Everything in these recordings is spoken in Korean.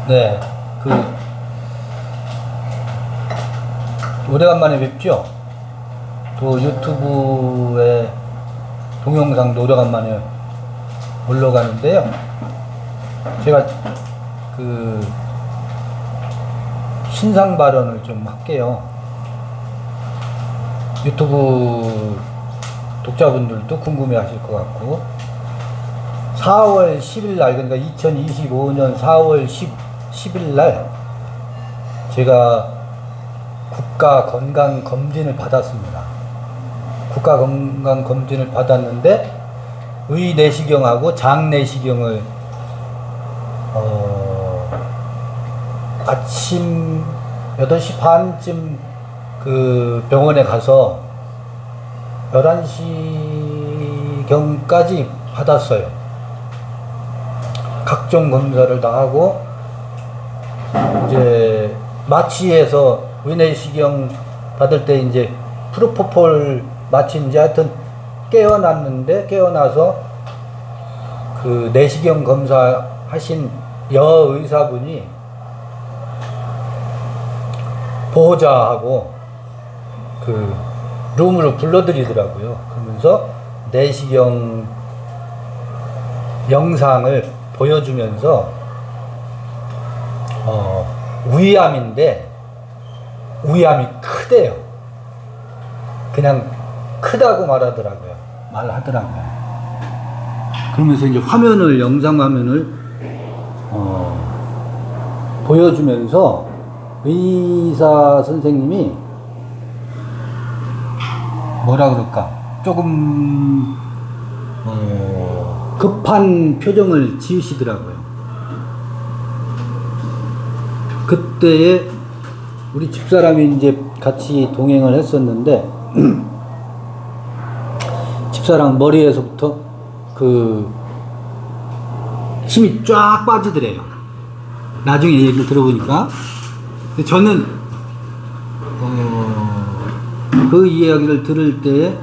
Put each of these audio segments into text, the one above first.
네, 오래간만에 뵙죠? 또 유튜브에 동영상도 오래간만에 올라가는데요. 제가 신상 발언을 좀 할게요. 유튜브 독자분들도 궁금해 하실 것 같고, 4월 10일 날, 그러니까 2025년 4월 10일 날 제가 국가 건강 검진을 받았습니다. 국가 건강 검진을 받았는데 의 내시경하고 장 내시경을 아침 8시 반쯤 그 병원에 가서 11시경까지 받았어요. 각종 검사를 다 하고, 이제 마취해서 의내시경 받을 때 이제 프로포폴 마취인지 하여튼 깨어나서 그 내시경 검사 하신 여의사분이 보호자하고 그 룸으로 불러드리더라고요. 그러면서 내시경 영상을 보여주면서 위암인데 위암이 크대요. 그냥 크다고 말하더라고요. 그러면서 이제 영상 화면을 보여주면서 의사 선생님이 뭐라 그럴까, 조금 급한 표정을 지으시더라고요. 그때에 우리 집사람이 이제 같이 동행을 했었는데 집사람 머리에서부터 그 힘이 쫙 빠지더래요. 나중에 얘기를 들어보니까. 근데 저는 그 이야기를 들을 때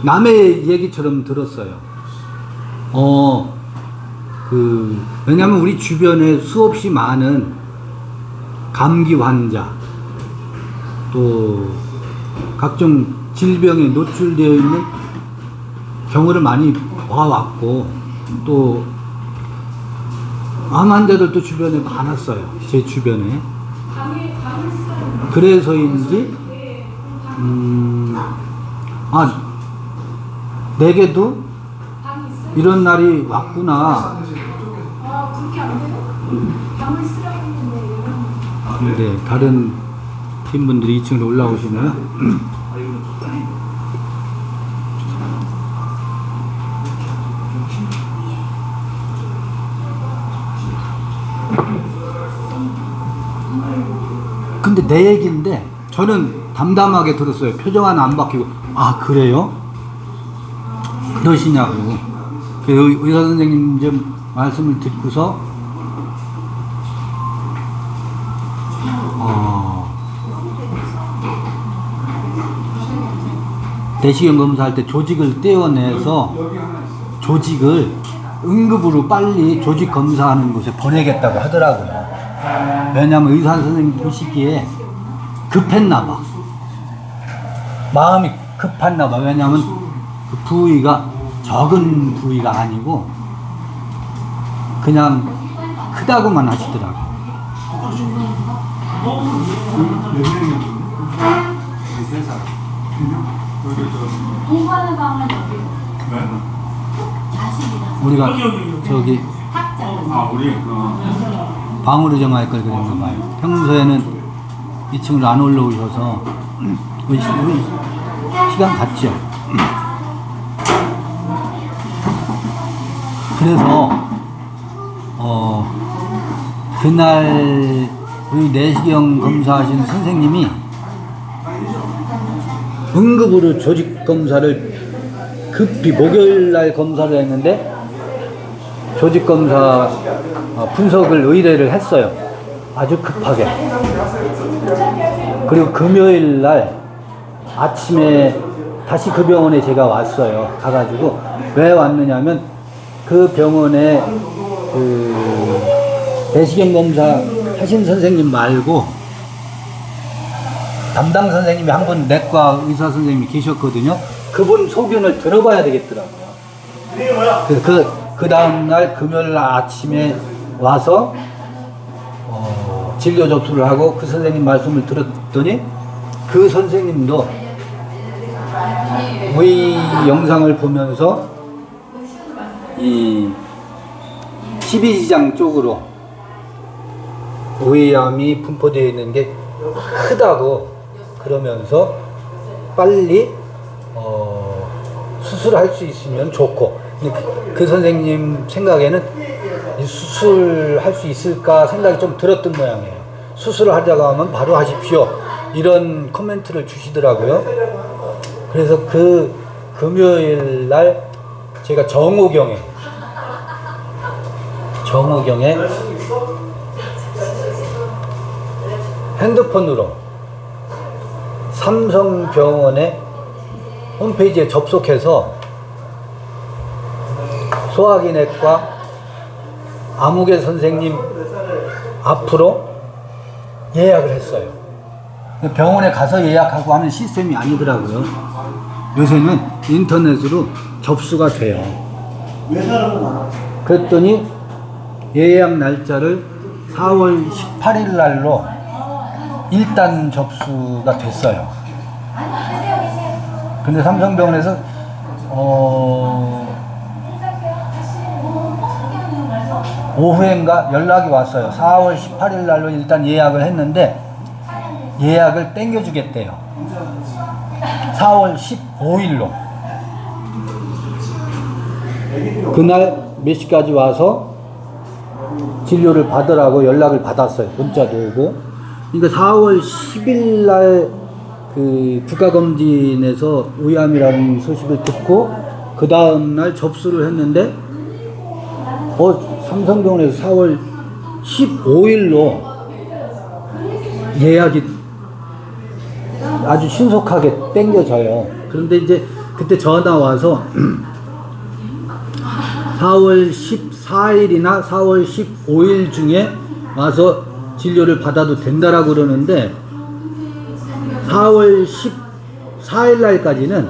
남의 얘기처럼 들었어요. 왜냐면 우리 주변에 수없이 많은 감기 환자, 또 각종 질병에 노출되어 있는 경우를 많이 봐왔고, 또 암 환자들도 주변에 많았어요. 제 주변에. 그래서인지 내게도 이런 날이 왔구나. 그렇게 안 돼요? 방을 쓰라고 했는데. 근데 다른 팀분들이 2층으로 올라오시나요? 근데 내 얘기인데 저는 담담하게 들었어요. 표정 하나 안 바뀌고, 아 그래요? 그러시냐고. 그 의사 선생님 좀 말씀을 듣고서 내시경 검사할 때 조직을 떼어내서 조직을 응급으로 빨리 조직 검사하는 곳에 보내겠다고 하더라고요. 왜냐면 의사 선생님 보시기에 급했나봐. 마음이 급했나봐. 왜냐면 그 부위가 적은 부위가 아니고 그냥 크다고만 하시더라고. 공부하는 방은 어디요? 자식이라서. 우리가 저기 우리 방으로 정할 걸 그랬나 봐요. 평소에는 2층으로 안 올라오셔서 우리 시간 갔죠. 그래서 그날 우리 내시경 검사하신 선생님이 응급으로 조직 검사를 급히 목요일날 검사를 했는데 조직 검사 분석을 의뢰를 했어요. 아주 급하게. 그리고 금요일날 아침에 다시 그 병원에 제가 왔어요. 가가지고 왜 왔느냐면 그 병원에 그 내시경 검사 하신 선생님 말고 담당 선생님이 한 분 내과 의사 선생님이 계셨거든요. 그분 소견을 들어봐야 되겠더라고요. 그 다음날 금요일 날 아침에 와서 진료 접수를 하고 그 선생님 말씀을 들었더니 그 선생님도 의 영상을 보면서 이 12지장 쪽으로 의암이 분포되어 있는 게 크다고 그러면서 빨리 수술할 수 있으면 좋고, 그 선생님 생각에는 이 수술할 수 있을까 생각이 좀 들었던 모양이에요. 수술을 하자고 하면 바로 하십시오, 이런 코멘트를 주시더라고요. 그래서 그 금요일 날 제가 정오경에 핸드폰으로 삼성병원의 홈페이지에 접속해서 소화기내과 아무개 선생님 앞으로 예약을 했어요. 병원에 가서 예약하고 하는 시스템이 아니더라고요. 요새는 인터넷으로 접수가 돼요. 그랬더니 예약 날짜를 4월 18일 날로 일단 접수가 됐어요. 근데 삼성병원에서 오후엔가 연락이 왔어요. 4월 18일 날로 일단 예약을 했는데 예약을 땡겨주겠대요. 4월 15일로. 그날 몇 시까지 와서 진료를 받으라고 연락을 받았어요. 문자도 오고. 그러니까 4월 10일 날 그 국가검진에서 의암이라는 소식을 듣고 그 다음날 접수를 했는데 삼성병원에서 4월 15일로 예약이 아주 신속하게 땡겨져요. 그런데 이제 그때 전화 와서 4월 14일이나 4월 15일 중에 와서 진료를 받아도 된다라고 그러는데 4월 14일 날까지는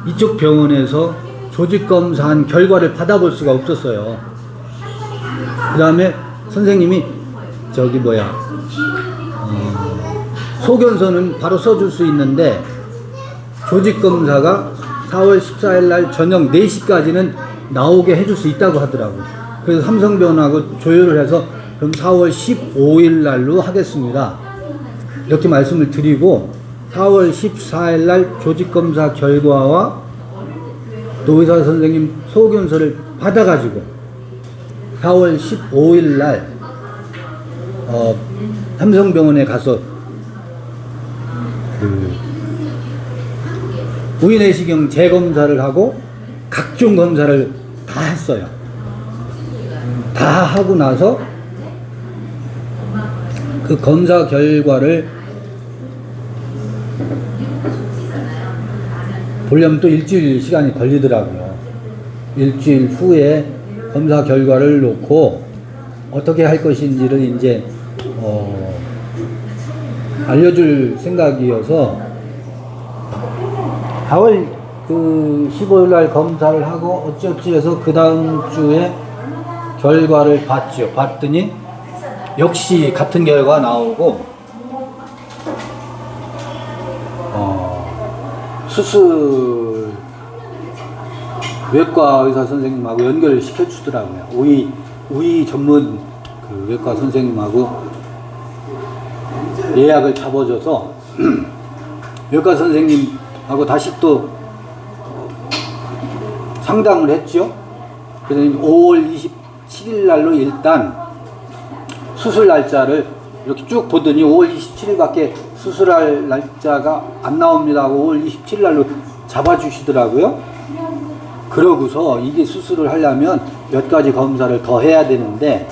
이쪽 병원에서 조직검사한 결과를 받아볼 수가 없었어요. 그 다음에 선생님이 소견서는 바로 써줄 수 있는데 조직검사가 4월 14일 날 저녁 4시까지는 나오게 해줄 수 있다고 하더라고요. 그래서 삼성병원하고 조율을 해서 그럼 4월 15일 날로 하겠습니다, 이렇게 말씀을 드리고 4월 14일 날 조직검사 결과와 또 의사 선생님 소견서를 받아가지고 4월 15일 날 삼성병원에 가서 우이내시경 재검사를 하고 각종 검사를 다 했어요. 다 하고 나서 그 검사 결과를 보려면 또 일주일 시간이 걸리더라고요. 일주일 후에 검사 결과를 놓고 어떻게 할 것인지를 이제 알려줄 생각이어서 4월 15일 날 검사를 하고 어찌어찌 해서 그 다음 주에 결과를 봤죠. 봤더니 역시 같은 결과 나오고 수술 외과 의사 선생님하고 연결을 시켜주더라고요. 우이 전문 그 외과 선생님하고 예약을 잡아줘서 외과 선생님하고 다시 또 상담을 했죠. 그래서 5월 27일 날로 일단 수술 날짜를 이렇게 쭉 보더니 5월 27일밖에 수술할 날짜가 안 나옵니다 하고 5월 27일 날로 잡아주시더라고요. 그러고서 이게 수술을 하려면 몇 가지 검사를 더 해야 되는데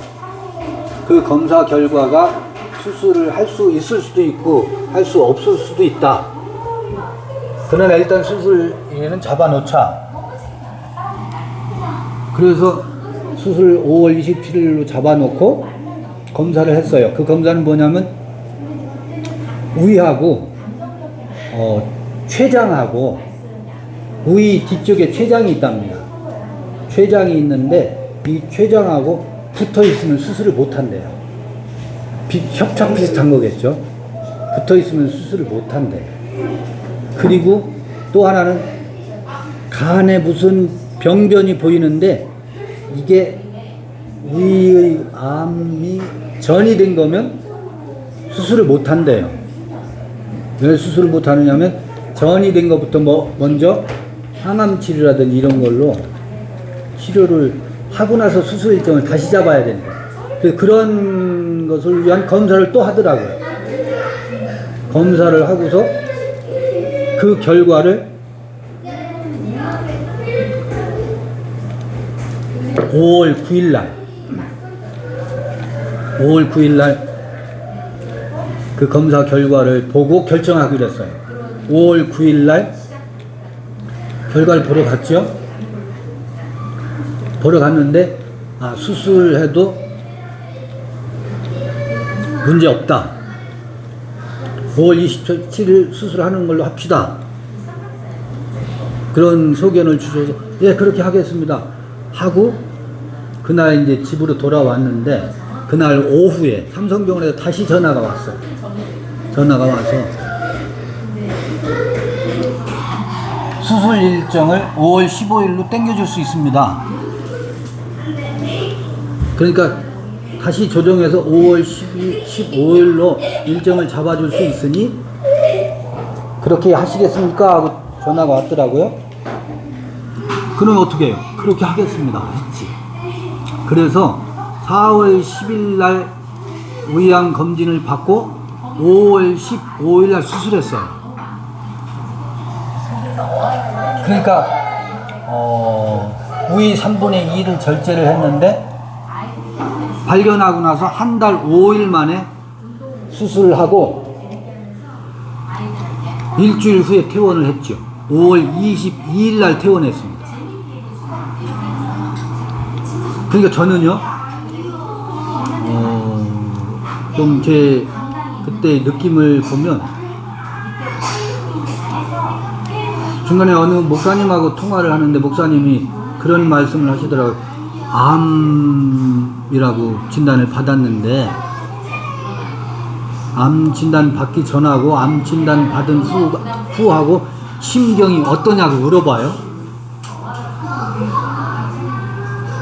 그 검사 결과가 수술을 할 수 있을 수도 있고 할 수 없을 수도 있다. 그러나 일단 수술에는 잡아놓자. 그래서 수술 5월 27일로 잡아놓고 검사를 했어요. 그 검사는 뭐냐면 위하고 췌장하고 위 뒤쪽에 췌장이 있답니다. 췌장이 있는데 이 췌장하고 붙어 있으면 수술을 못 한대요. 협착 비슷한 거겠죠. 붙어 있으면 수술을 못 한대요. 그리고 또 하나는 간에 무슨 병변이 보이는데 이게 위의 암이 전이 된 거면 수술을 못 한대요. 왜 수술을 못 하느냐면 전이 된 것부터 먼저 항암 치료라든지 이런 걸로 치료를 하고 나서 수술 일정을 다시 잡아야 된다. 그래서 그런 것을 위한 검사를 또 하더라고요. 검사를 하고서 그 결과를 5월 9일 날 그 검사 결과를 보고 결정하기로 했어요. 5월 9일 날 결과를 보러 갔죠. 보러 갔는데 수술해도 문제 없다. 5월 27일 수술하는 걸로 합시다. 그런 소견을 주셔서 예 그렇게 하겠습니다 하고 그날 이제 집으로 돌아왔는데 그날 오후에 삼성병원에서 다시 전화가 왔어요. 전화가 와서 수술 일정을 5월 15일로 당겨줄 수 있습니다. 그러니까 다시 조정해서 5월 15일로 일정을 잡아줄 수 있으니 그렇게 하시겠습니까? 하고 전화가 왔더라고요. 그럼 어떻게 해요? 그렇게 하겠습니다. 했지. 그래서 4월 10일 날 위암 검진을 받고 5월 15일 날 수술했어요. 그러니까 위 3분의 2를 절제를 했는데 발견하고 나서 한 달 5일 만에 수술을 하고 일주일 후에 퇴원을 했죠. 5월 22일 날 퇴원했습니다. 그러니까 저는요, 좀 제 그때 느낌을 보면 중간에 어느 목사님하고 통화를 하는데 목사님이 그런 말씀을 하시더라고요. 암이라고 진단을 받았는데 암 진단 받기 전하고 암 진단 받은 후하고 심경이 어떠냐고 물어봐요.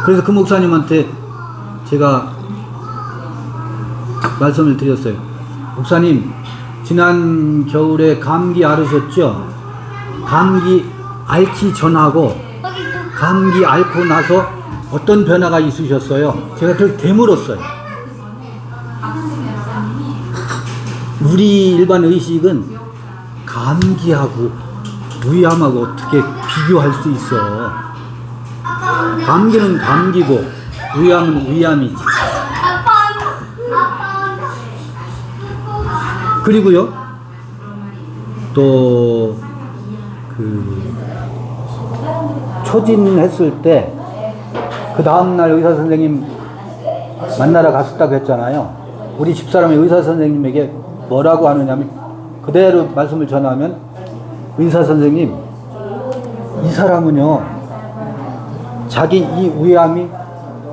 그래서 그 목사님한테 제가 말씀을 드렸어요. 목사님, 지난 겨울에 감기 앓으셨죠? 감기 앓기 전하고 감기 앓고 나서 어떤 변화가 있으셨어요? 제가 그걸 되물었어요. 우리 일반 의식은 감기하고 위암하고 어떻게 비교할 수 있어? 감기는 감기고 위암은 위암이지. 그리고요, 또 초진했을 때 그 다음날 의사 선생님 만나러 갔었다고 했잖아요. 우리 집사람이 의사 선생님에게 뭐라고 하느냐면 그대로 말씀을 전하면 의사 선생님, 이 사람은요 자기 이 위암이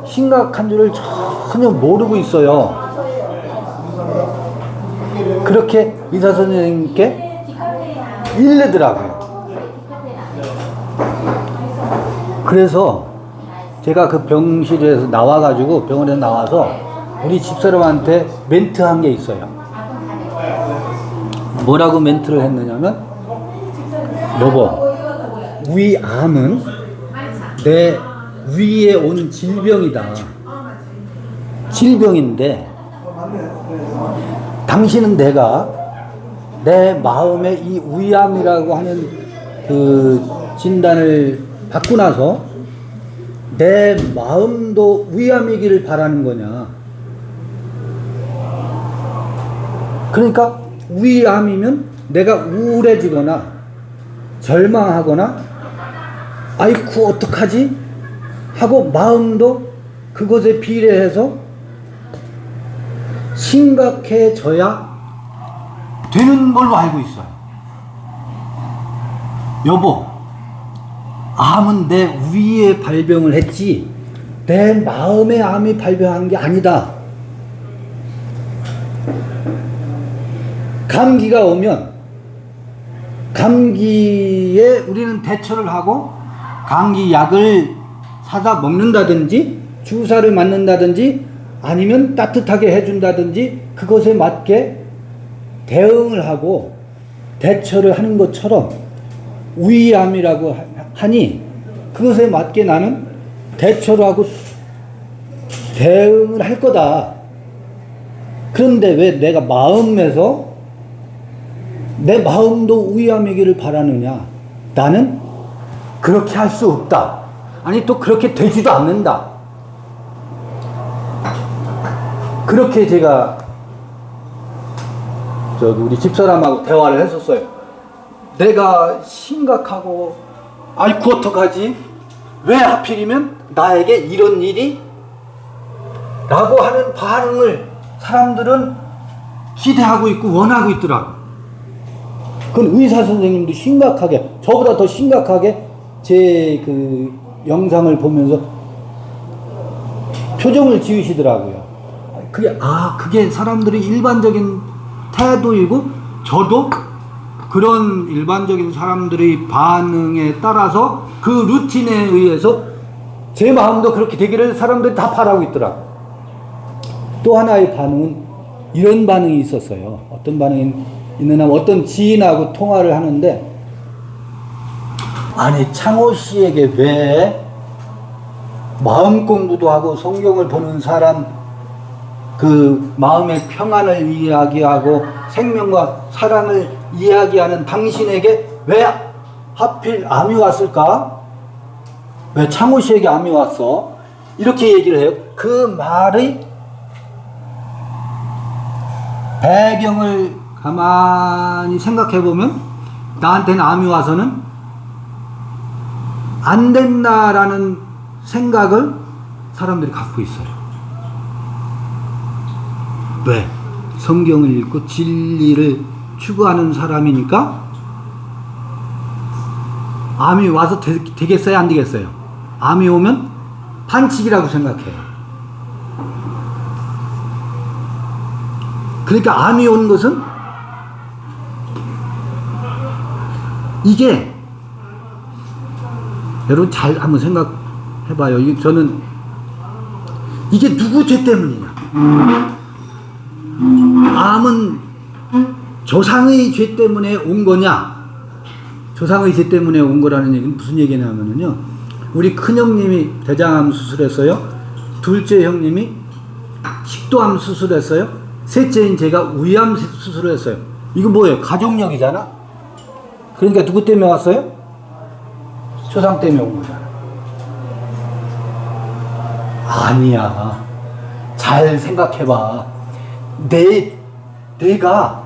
심각한 줄을 전혀 모르고 있어요. 그렇게 의사 선생님께 일르더라고요. 그래서 제가 그 병실에서 나와가지고 병원에서 나와서 우리 집사람한테 멘트한 게 있어요. 뭐라고 멘트를 했느냐면, 여보, 위암은 내 위에 온 질병이다. 질병인데 당신은 내가 내 마음에 이 위암이라고 하는 그 진단을 받고 나서 내 마음도 위암이기를 바라는 거냐. 그러니까 위암이면 내가 우울해지거나 절망하거나 아이쿠 어떡하지 하고 마음도 그것에 비례해서 심각해져야 되는 걸로 알고 있어요. 여보, 암은 내 위에 발병을 했지 내 마음의 암이 발병한 게 아니다. 감기가 오면 감기에 우리는 대처를 하고 감기 약을 사다 먹는다든지 주사를 맞는다든지 아니면 따뜻하게 해준다든지 그것에 맞게 대응을 하고 대처를 하는 것처럼 위암이라고 하니 그것에 맞게 나는 대처를 하고 대응을 할 거다. 그런데 왜 내가 마음에서 내 마음도 위암이기를 바라느냐? 나는 그렇게 할 수 없다. 아니 또 그렇게 되지도 않는다. 그렇게 제가 저기 우리 집사람하고 대화를 했었어요. 내가 심각하고 아이고 어떡하지? 왜 하필이면 나에게 이런 일이? 라고 하는 반응을 사람들은 기대하고 있고 원하고 있더라고. 그건 의사 선생님도 심각하게 저보다 더 심각하게 제 그 영상을 보면서 표정을 지으시더라고요. 그게 사람들의 일반적인 태도이고 저도 그런 일반적인 사람들의 반응에 따라서 그 루틴에 의해서 제 마음도 그렇게 되기를 사람들이 다 바라고 있더라고요. 또 하나의 반응은 이런 반응이 있었어요. 어떤 반응이 있느냐, 어떤 지인하고 통화를 하는데, 아니 창호 씨에게 왜 마음 공부도 하고 성경을 보는 사람 그 마음의 평안을 이야기하고 생명과 사랑을 이야기하는 당신에게 왜 하필 암이 왔을까? 왜 창호 씨에게 암이 왔어? 이렇게 얘기를 해요. 그 말의 배경을 가만히 생각해 보면 나한테는 암이 와서는 안 된다라는 생각을 사람들이 갖고 있어요. 왜? 성경을 읽고 진리를 추구하는 사람이니까 암이 와서 되겠어요? 안 되겠어요? 암이 오면 반칙이라고 생각해요. 그러니까 암이 온 것은 이게 여러분 잘 한번 생각해봐요. 저는 이게 누구 죄 때문이냐? 암은 조상의 죄 때문에 온 거냐? 조상의 죄 때문에 온 거라는 얘기는 무슨 얘기냐면요. 우리 큰형님이 대장암 수술했어요. 둘째 형님이 식도암 수술했어요. 셋째인 제가 위암 수술을 했어요. 이거 뭐예요? 가족력이잖아. 그러니까 누구 때문에 왔어요? 조상 때문에 온 거잖아. 아니야. 잘 생각해봐. 내가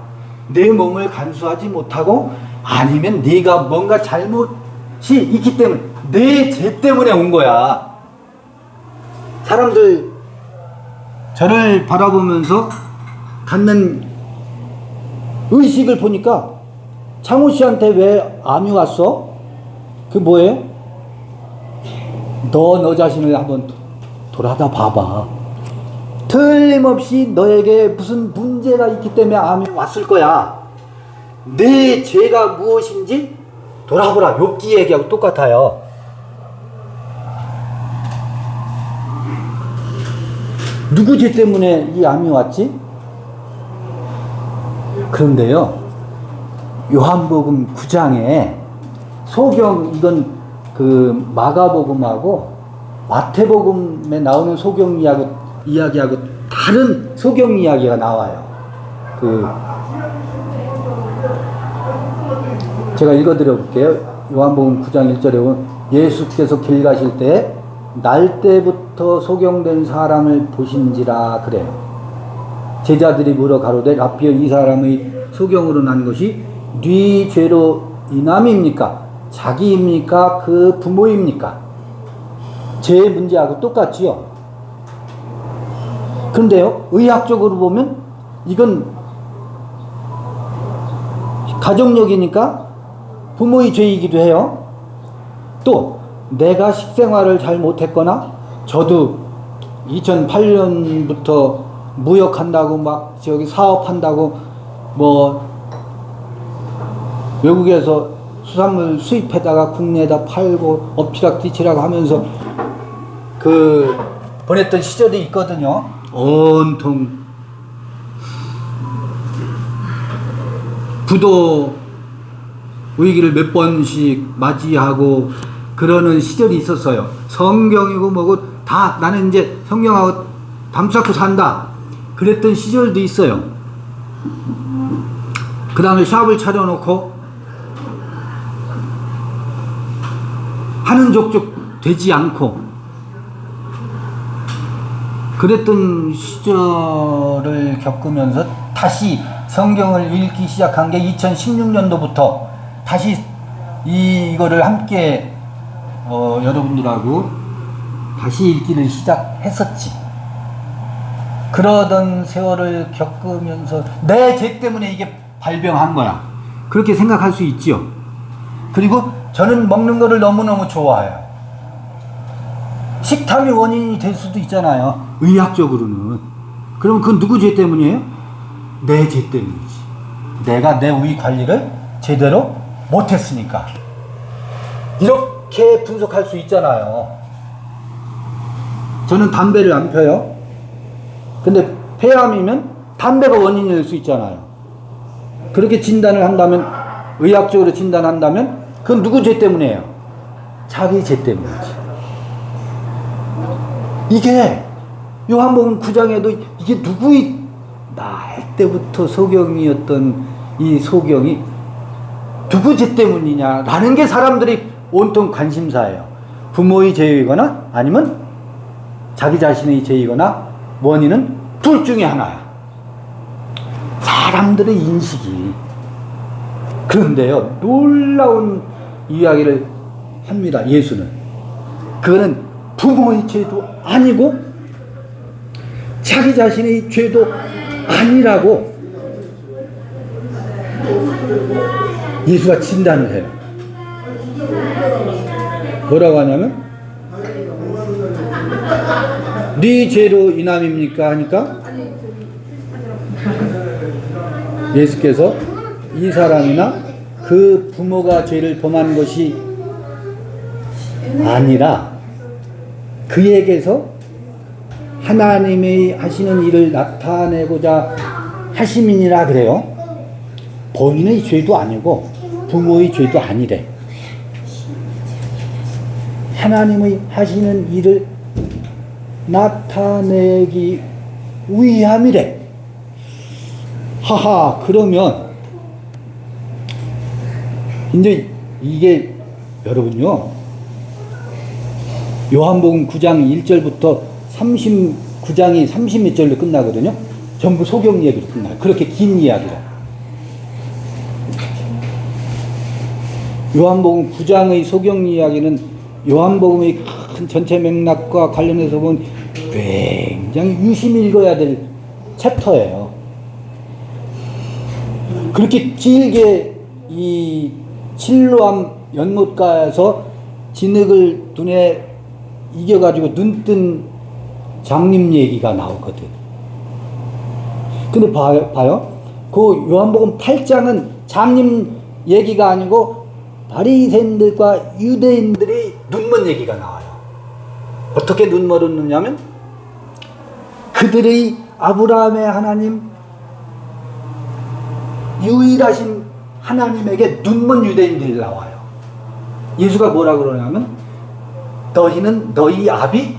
내 몸을 간수하지 못하고 아니면 네가 뭔가 잘못이 있기 때문에 내 죄 때문에 온 거야. 사람들 저를 바라보면서 갖는 의식을 보니까 창호 씨한테 왜 암이 왔어? 그 뭐예요? 너 자신을 한번 돌아다 봐봐. 틀림없이 너에게 무슨 문제가 있기 때문에 암이 왔을 거야. 내 죄가 무엇인지 돌아보라. 욥기 얘기하고 똑같아요. 누구 죄 때문에 이 암이 왔지? 그런데요, 요한복음 9장에 소경, 이건 그 마가복음하고 마태복음에 나오는 소경 이야기하고 다른 소경 이야기가 나와요. 제가 읽어드려 볼게요. 요한복음 9장 1절에 보면 예수께서 길 가실 때 날 때부터 소경된 사람을 보신지라 그래요. 제자들이 물어 가로되 라피어 이 사람의 소경으로 난 것이 네 죄로 인함입니까? 자기입니까? 그 부모입니까? 제 문제하고 똑같지요. 그런데요, 의학적으로 보면 이건 가족력이니까 부모의 죄이기도 해요. 또 내가 식생활을 잘 못했거나, 저도 2008년부터 무역한다고 막 저기 사업한다고 뭐 외국에서 수산물 수입해다가 국내에다 팔고 엎치락뒤치락 하면서 그 보냈던 시절이 있거든요. 온통 부도 위기를 몇 번씩 맞이하고 그러는 시절이 있었어요. 성경이고 뭐고 다 나는 이제 성경하고 담쌓고 산다 그랬던 시절도 있어요. 그 다음에 샵을 차려놓고 하는 족족 되지 않고 그랬던 시절을 겪으면서 다시 성경을 읽기 시작한 게 2016년도부터 다시 이거를 함께 여러분들하고 다시 읽기를 시작했었지. 그러던 세월을 겪으면서 내 죄 때문에 이게 발병한 거야. 그렇게 생각할 수 있지요. 그리고 저는 먹는 거를 너무너무 좋아해요. 식탐이 원인이 될 수도 있잖아요. 의학적으로는. 그럼 그건 누구 죄 때문이에요? 내 죄 때문이지. 내가 내 위 관리를 제대로 못했으니까. 이렇게 분석할 수 있잖아요. 저는 담배를 안 펴요. 근데 폐암이면 담배가 원인이 될 수 있잖아요. 그렇게 진단을 한다면, 의학적으로 진단한다면 그건 누구 죄 때문이에요? 자기 죄 때문이지. 이게 요한복음 9장에도 이게 누구의 날 때부터 소경이었던 이 소경이 누구 죄 때문이냐라는 게 사람들이 온통 관심사예요. 부모의 죄이거나 아니면 자기 자신의 죄이거나 원인은 둘 중에 하나야. 사람들의 인식이. 그런데요, 놀라운 이야기를 합니다. 예수는. 그거는 부모의 죄도 아니고 자기 자신의 죄도 아니라고 예수가 진단을 해요. 뭐라고 하냐면 네 죄로 인함입니까? 하니까 예수께서 이 사람이나 그 부모가 죄를 범한 것이 아니라 그에게서 하나님의 하시는 일을 나타내고자 하심이니라 그래요. 본인의 죄도 아니고 부모의 죄도 아니래. 하나님의 하시는 일을 나타내기 위함이래. 하하, 그러면 이제 이게 여러분요, 요한복음 9장 1절부터 39장이 30몇 절로 끝나거든요. 전부 소경 이야기로 끝나요. 그렇게 긴 이야기로. 요한복음 9장의 소경 이야기는 요한복음의 큰 전체 맥락과 관련해서 보면 굉장히 유심히 읽어야 될 챕터예요. 그렇게 길게 이 실로암 연못가에서 진흙을 눈에 이겨가지고 눈뜬 장님 얘기가 나오거든. 근데 봐요. 그 요한복음 8장은 장님 얘기가 아니고 바리새인들과 유대인들이 눈먼 얘기가 나와요. 어떻게 눈멀었느냐면 그들의 아브라함의 하나님, 유일하신 하나님에게 눈먼 유대인들이 나와요. 예수가 뭐라 그러냐면 너희는 너희 아비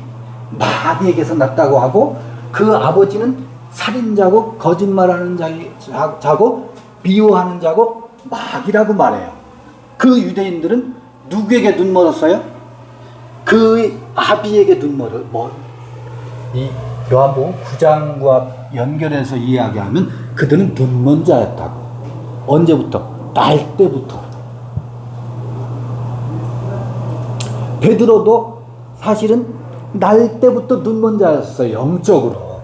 마귀에게서 났다고 하고 그 아버지는 살인자고 거짓말하는 자고 미워하는 자고 마귀라고 말해요. 그 유대인들은 누구에게 눈멀었어요? 그 아비에게 눈멀어. 이 요한복음 9장과 연결해서 이야기하면 그들은 눈먼 자였다고. 언제부터? 날 때부터. 베드로도 사실은 날 때부터 눈먼 자였어요. 영적으로.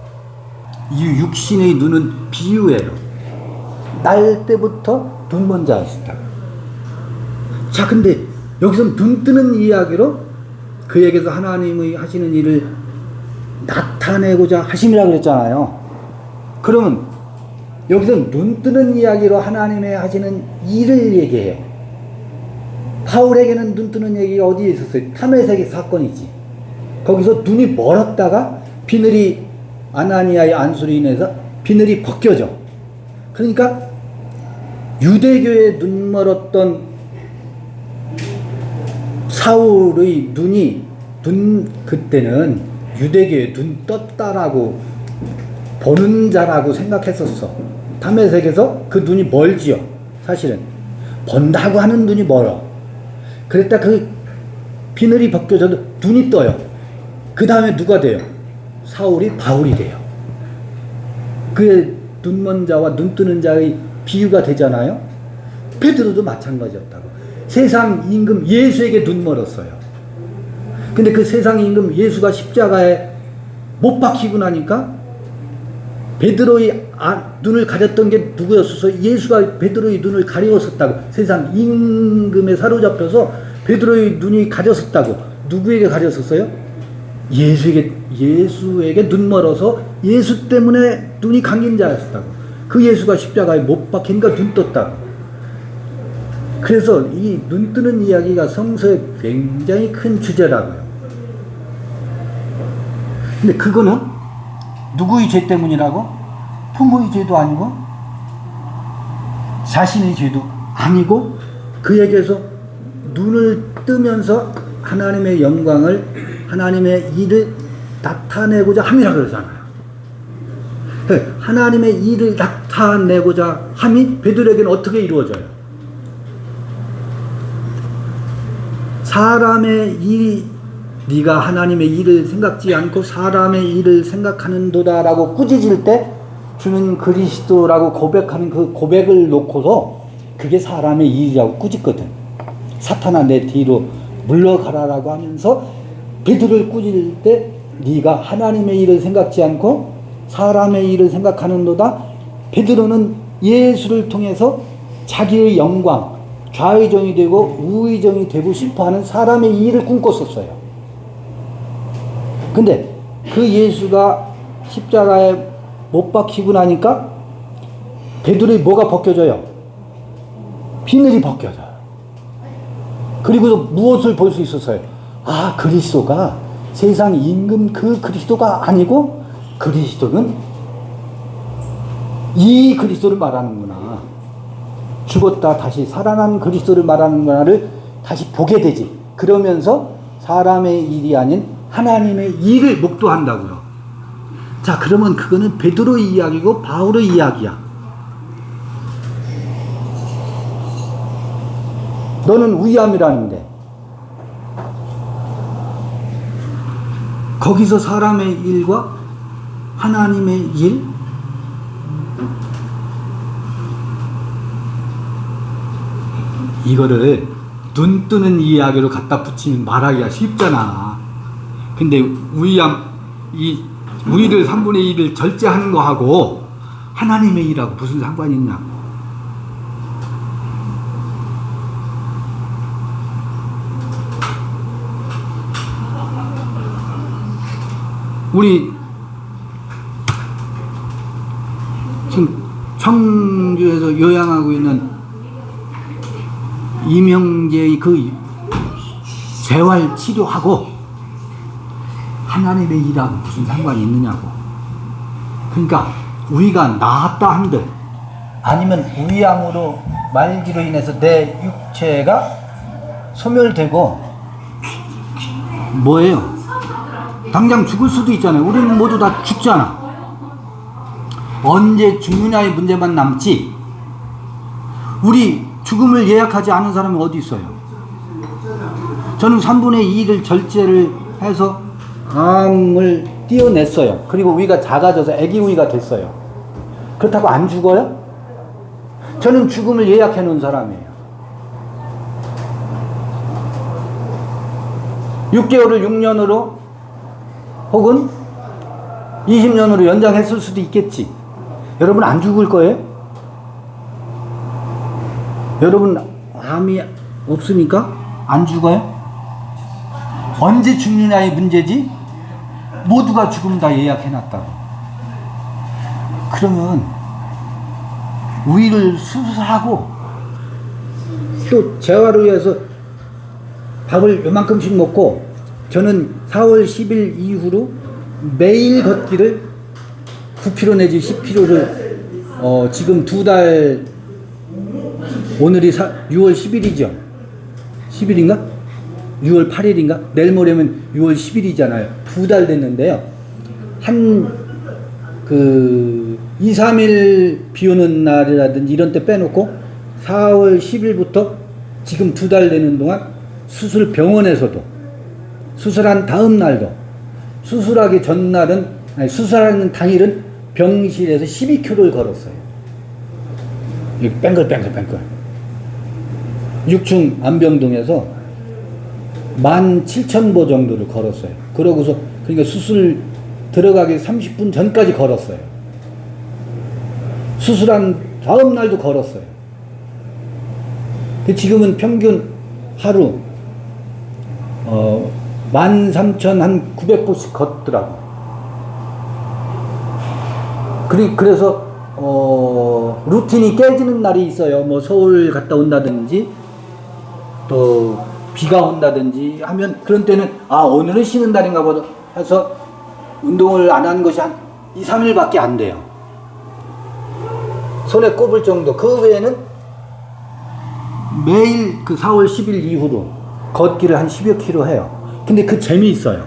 이 육신의 눈은 비유예요. 날 때부터 눈먼 자였다. 자, 근데 여기서 눈 뜨는 이야기로 그에게서 하나님의 하시는 일을 나타내고자 하심이라 그랬잖아요. 그러면 여기서 눈 뜨는 이야기로 하나님의 하시는 일을 얘기해요. 바울에게는 눈 뜨는 얘기가 어디에 있었어요? 탐에색의 사건이지. 거기서 눈이 멀었다가 비늘이 아나니아의 안수로 인해서 비늘이 벗겨져. 그러니까 유대교에 눈 멀었던 사울의 그때는 유대교에 눈 떴다라고 보는 자라고 생각했었어. 탐의색에서 그 눈이 멀지요. 사실은 본다고 하는 눈이 멀어. 그랬다 그 비늘이 벗겨져도 눈이 떠요. 그 다음에 누가 돼요? 사울이 바울이 돼요. 그의 눈먼 자와 눈 뜨는 자의 비유가 되잖아요. 베드로도 마찬가지였다고. 세상 임금 예수에게 눈 멀었어요. 근데 그 세상 임금 예수가 십자가에 못 박히고 나니까 베드로의 눈을 가렸던 게 누구였어서 예수가 베드로의 눈을 가리웠었다고. 세상 임금에 사로잡혀서 베드로의 눈이 가렸었다고. 누구에게 가렸었어요? 예수에게 눈 멀어서 예수 때문에 눈이 감긴 자였었다고. 그 예수가 십자가에 못 박히니까 눈 떴다고. 그래서 이 눈 뜨는 이야기가 성서에 굉장히 큰 주제라고요. 근데 그거는 누구의 죄 때문이라고? 부모의 죄도 아니고 자신의 죄도 아니고 그에게서 눈을 뜨면서 하나님의 영광을, 하나님의 일을 나타내고자 함이라 그러잖아요. 하나님의 일을 나타내고자 함이 베드로에게는 어떻게 이루어져요? 사람의 일이, 네가 하나님의 일을 생각지 않고 사람의 일을 생각하는도다라고 꾸짖을 때 주는 그리스도라고 고백하는 그 고백을 놓고서 그게 사람의 일이라고 꾸짖거든. 사탄아 내 뒤로 물러가라라고 하면서 베드로를 꾸짖을 때 네가 하나님의 일을 생각지 않고 사람의 일을 생각하는도다. 베드로는 예수를 통해서 자기의 영광, 좌의정이 되고 우의정이 되고 싶어하는 사람의 일을 꿈꿨었어요. 근데 그 예수가 십자가에 못 박히고 나니까 베드로의 뭐가 벗겨져요? 비늘이 벗겨져요. 그리고 무엇을 볼 수 있었어요? 아, 그리스도가 세상 임금 그 그리스도가 아니고 그리스도는 이 그리스도를 말하는구나. 죽었다 다시 살아난 그리스도를 말하는구나를 다시 보게 되지. 그러면서 사람의 일이 아닌 하나님의 일을 목도한다고요. 자, 그러면 그거는 베드로의 이야기고 바울의 이야기야. 너는 위암이라는데 거기서 사람의 일과 하나님의 일, 이거를 눈 뜨는 이야기로 갖다 붙이면 말하기가 쉽잖아. 근데 위암, 이 우리를 3분의 1을 절제하는 거하고 하나님의 일하고 무슨 상관이 있냐. 우리 지금 청주에서 요양하고 있는 이명재의 그 재활 치료하고 하나님의 일하고 무슨 상관이 있느냐고. 그러니까 우리가 나았다 한들 아니면 위암으로 말기로 인해서 내 육체가 소멸되고 뭐예요? 당장 죽을 수도 있잖아요. 우리는 모두 다 죽잖아. 언제 죽느냐의 문제만 남지 우리 죽음을 예약하지 않은 사람이 어디 있어요? 저는 3분의 2를 절제를 해서 암을 띄어냈어요. 그리고 위가 작아져서 애기 위가 됐어요. 그렇다고 안 죽어요? 저는 죽음을 예약해 놓은 사람이에요. 6개월을 6년으로 혹은 20년으로 연장했을 수도 있겠지. 여러분 안 죽을 거예요? 여러분 암이 없으니까 안 죽어요? 언제 죽느냐의 문제지 모두가 죽음 다 예약해놨다고. 그러면 우리를 수술하고 또 재활을 위해서 밥을 요만큼씩 먹고, 저는 4월 10일 이후로 매일 걷기를 9km 내지 10km를 지금 2달, 오늘이 6월 10일이죠. 10일인가? 6월 8일인가? 내일 모레면 6월 10일이잖아요. 2달 됐는데요. 그 2, 3일 비 오는 날이라든지 이런 때 빼놓고 4월 10일부터 지금 2달 되는 동안 수술 병원에서도, 수술한 다음 날도, 수술하기 전날은, 아니 수술하는 당일은 병실에서 12km를 걸었어요. 뺑글뺑글 6층 안병동에서 17,000보 정도를 걸었어요. 그러고서, 그러니까 수술 들어가기 30분 전까지 걸었어요. 수술한 다음 날도 걸었어요. 지금은 평균 하루 13,900보씩 걷더라고. 그래서 루틴이 깨지는 날이 있어요. 뭐 서울 갔다 온다든지 또 비가 온다든지 하면, 그런 때는 오늘은 쉬는 날인가 보다 해서 운동을 안 한 것이 한 2, 3일밖에 안 돼요. 손에 꼽을 정도. 그 외에는 매일 그 4월 10일 이후로 걷기를 한 10여 킬로 해요. 근데 그 재미있어요.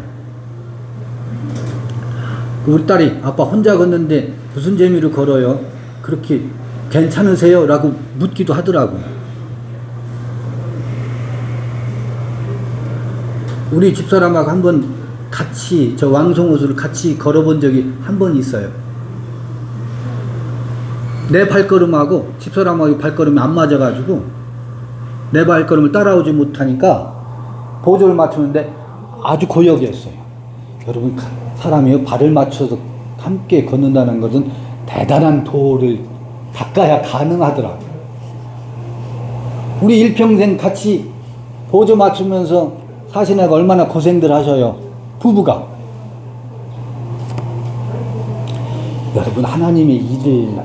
우리 딸이 아빠 혼자 걷는데 무슨 재미로 걸어요? 그렇게 괜찮으세요? 라고 묻기도 하더라고. 우리 집사람하고 한번 같이 저 왕송호수를 같이 걸어본 적이 한 번 있어요. 내 발걸음하고 집사람하고 발걸음이 안 맞아가지고 내 발걸음을 따라오지 못하니까 보조를 맞추는데 아주 고역이었어요. 여러분, 사람이 발을 맞춰서 함께 걷는다는 것은 대단한 도를 닦아야 가능하더라고요. 우리 일평생 같이 보조 맞추면서 사시나가 얼마나 고생들 하셔요. 부부가. 여러분, 하나님의 일을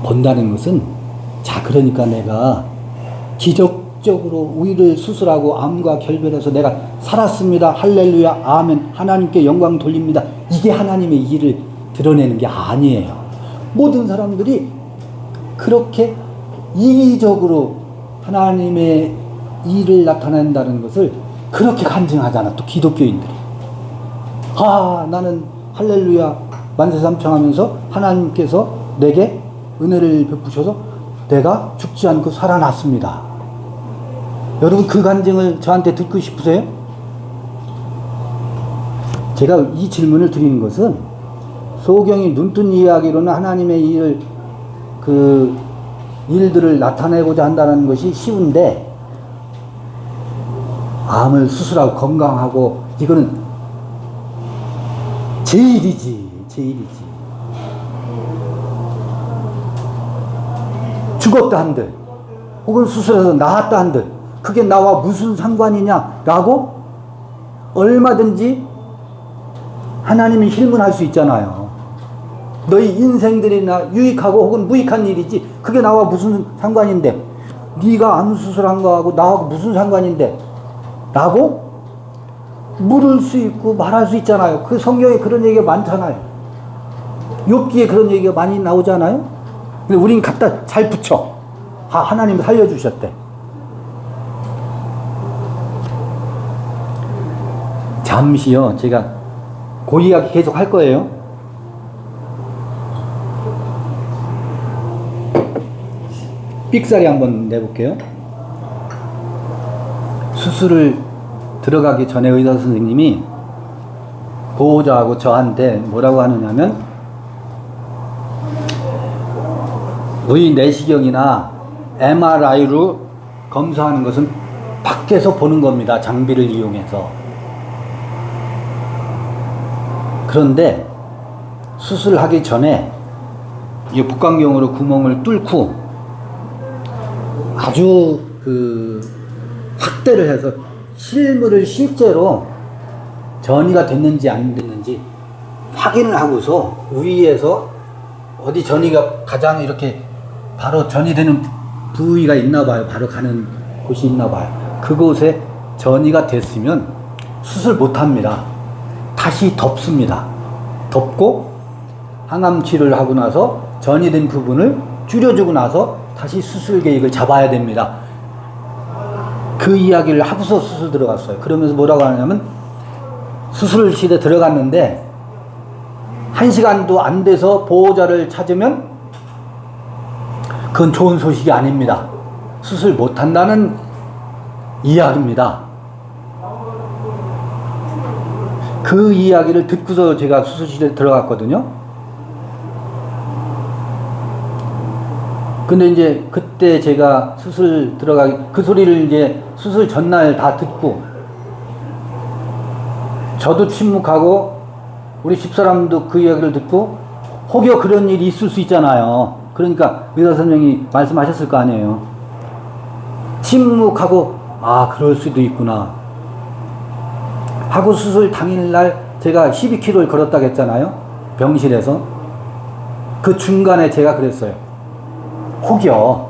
본다는 것은, 자, 그러니까 내가 기적적으로 우리를 수술하고 암과 결별해서 내가 살았습니다. 할렐루야, 아멘. 하나님께 영광 돌립니다. 이게 하나님의 일을 드러내는 게 아니에요. 모든 사람들이 그렇게 이기적으로 하나님의 일을 나타낸다는 것을 그렇게 간증하잖아. 또 기독교인들이. 나는 할렐루야 만세삼창하면서 하나님께서 내게 은혜를 베푸셔서 내가 죽지 않고 살아났습니다. 여러분, 그 간증을 저한테 듣고 싶으세요? 제가 이 질문을 드리는 것은, 소경이 눈뜬 이야기로는 하나님의 일들을 나타내고자 한다는 것이 쉬운데, 암을 수술하고 건강하고 이거는 제일이지. 죽었다 한들 혹은 수술해서 나았다 한들 그게 나와 무슨 상관이냐라고 얼마든지 하나님이 질문할 수 있잖아요. 너희 인생들이나 유익하고 혹은 무익한 일이지 그게 나와 무슨 상관인데, 네가 암 수술한 거하고 나하고 무슨 상관인데 라고 물을 수 있고 말할 수 있잖아요. 그 성경에 그런 얘기가 많잖아요. 욥기에 그런 얘기가 많이 나오잖아요. 근데 우린 갖다 잘 붙여. 하나님 살려주셨대. 잠시요, 제가 그 이야기 계속 할 거예요. 삑사리 한번 내볼게요. 수술을 들어가기 전에 의사 선생님이 보호자하고 저한테 뭐라고 하느냐면, 우리 내시경이나 MRI로 검사하는 것은 밖에 밖에서 보는 겁니다. 장비를 이용해서. 그런데 수술하기 전에 이 복강경으로 구멍을 뚫고 아주 확대를 해서 실물을 실제로 전이가 됐는지 안 됐는지 확인을 하고서 위에서 어디 전이가 가장 이렇게 바로 전이 되는 부위가 있나 봐요. 바로 가는 곳이 있나 봐요. 그곳에 전이가 됐으면 수술 못 합니다. 다시 덮습니다. 덮고 항암 치료를 하고 나서 전이 된 부분을 줄여주고 나서 다시 수술 계획을 잡아야 됩니다. 그 이야기를 하고서 수술 들어갔어요. 그러면서 뭐라고 하냐면 수술실에 들어갔는데 1시간도 안 돼서 보호자를 찾으면 그건 좋은 소식이 아닙니다. 수술 못 한다는 이야기입니다. 그 이야기를 듣고서 제가 수술실에 들어갔거든요. 근데 이제 그때 제가 수술 들어가기, 그 소리를 이제 수술 전날 다 듣고 저도 침묵하고 우리 집사람도 그 이야기를 듣고 혹여 그런 일이 있을 수 있잖아요. 그러니까 의사 선생님이 말씀하셨을 거 아니에요. 침묵하고 아 그럴 수도 있구나 하고 수술 당일날 제가 12kg를 걸었다고 했잖아요. 병실에서. 그 중간에 제가 그랬어요. 혹여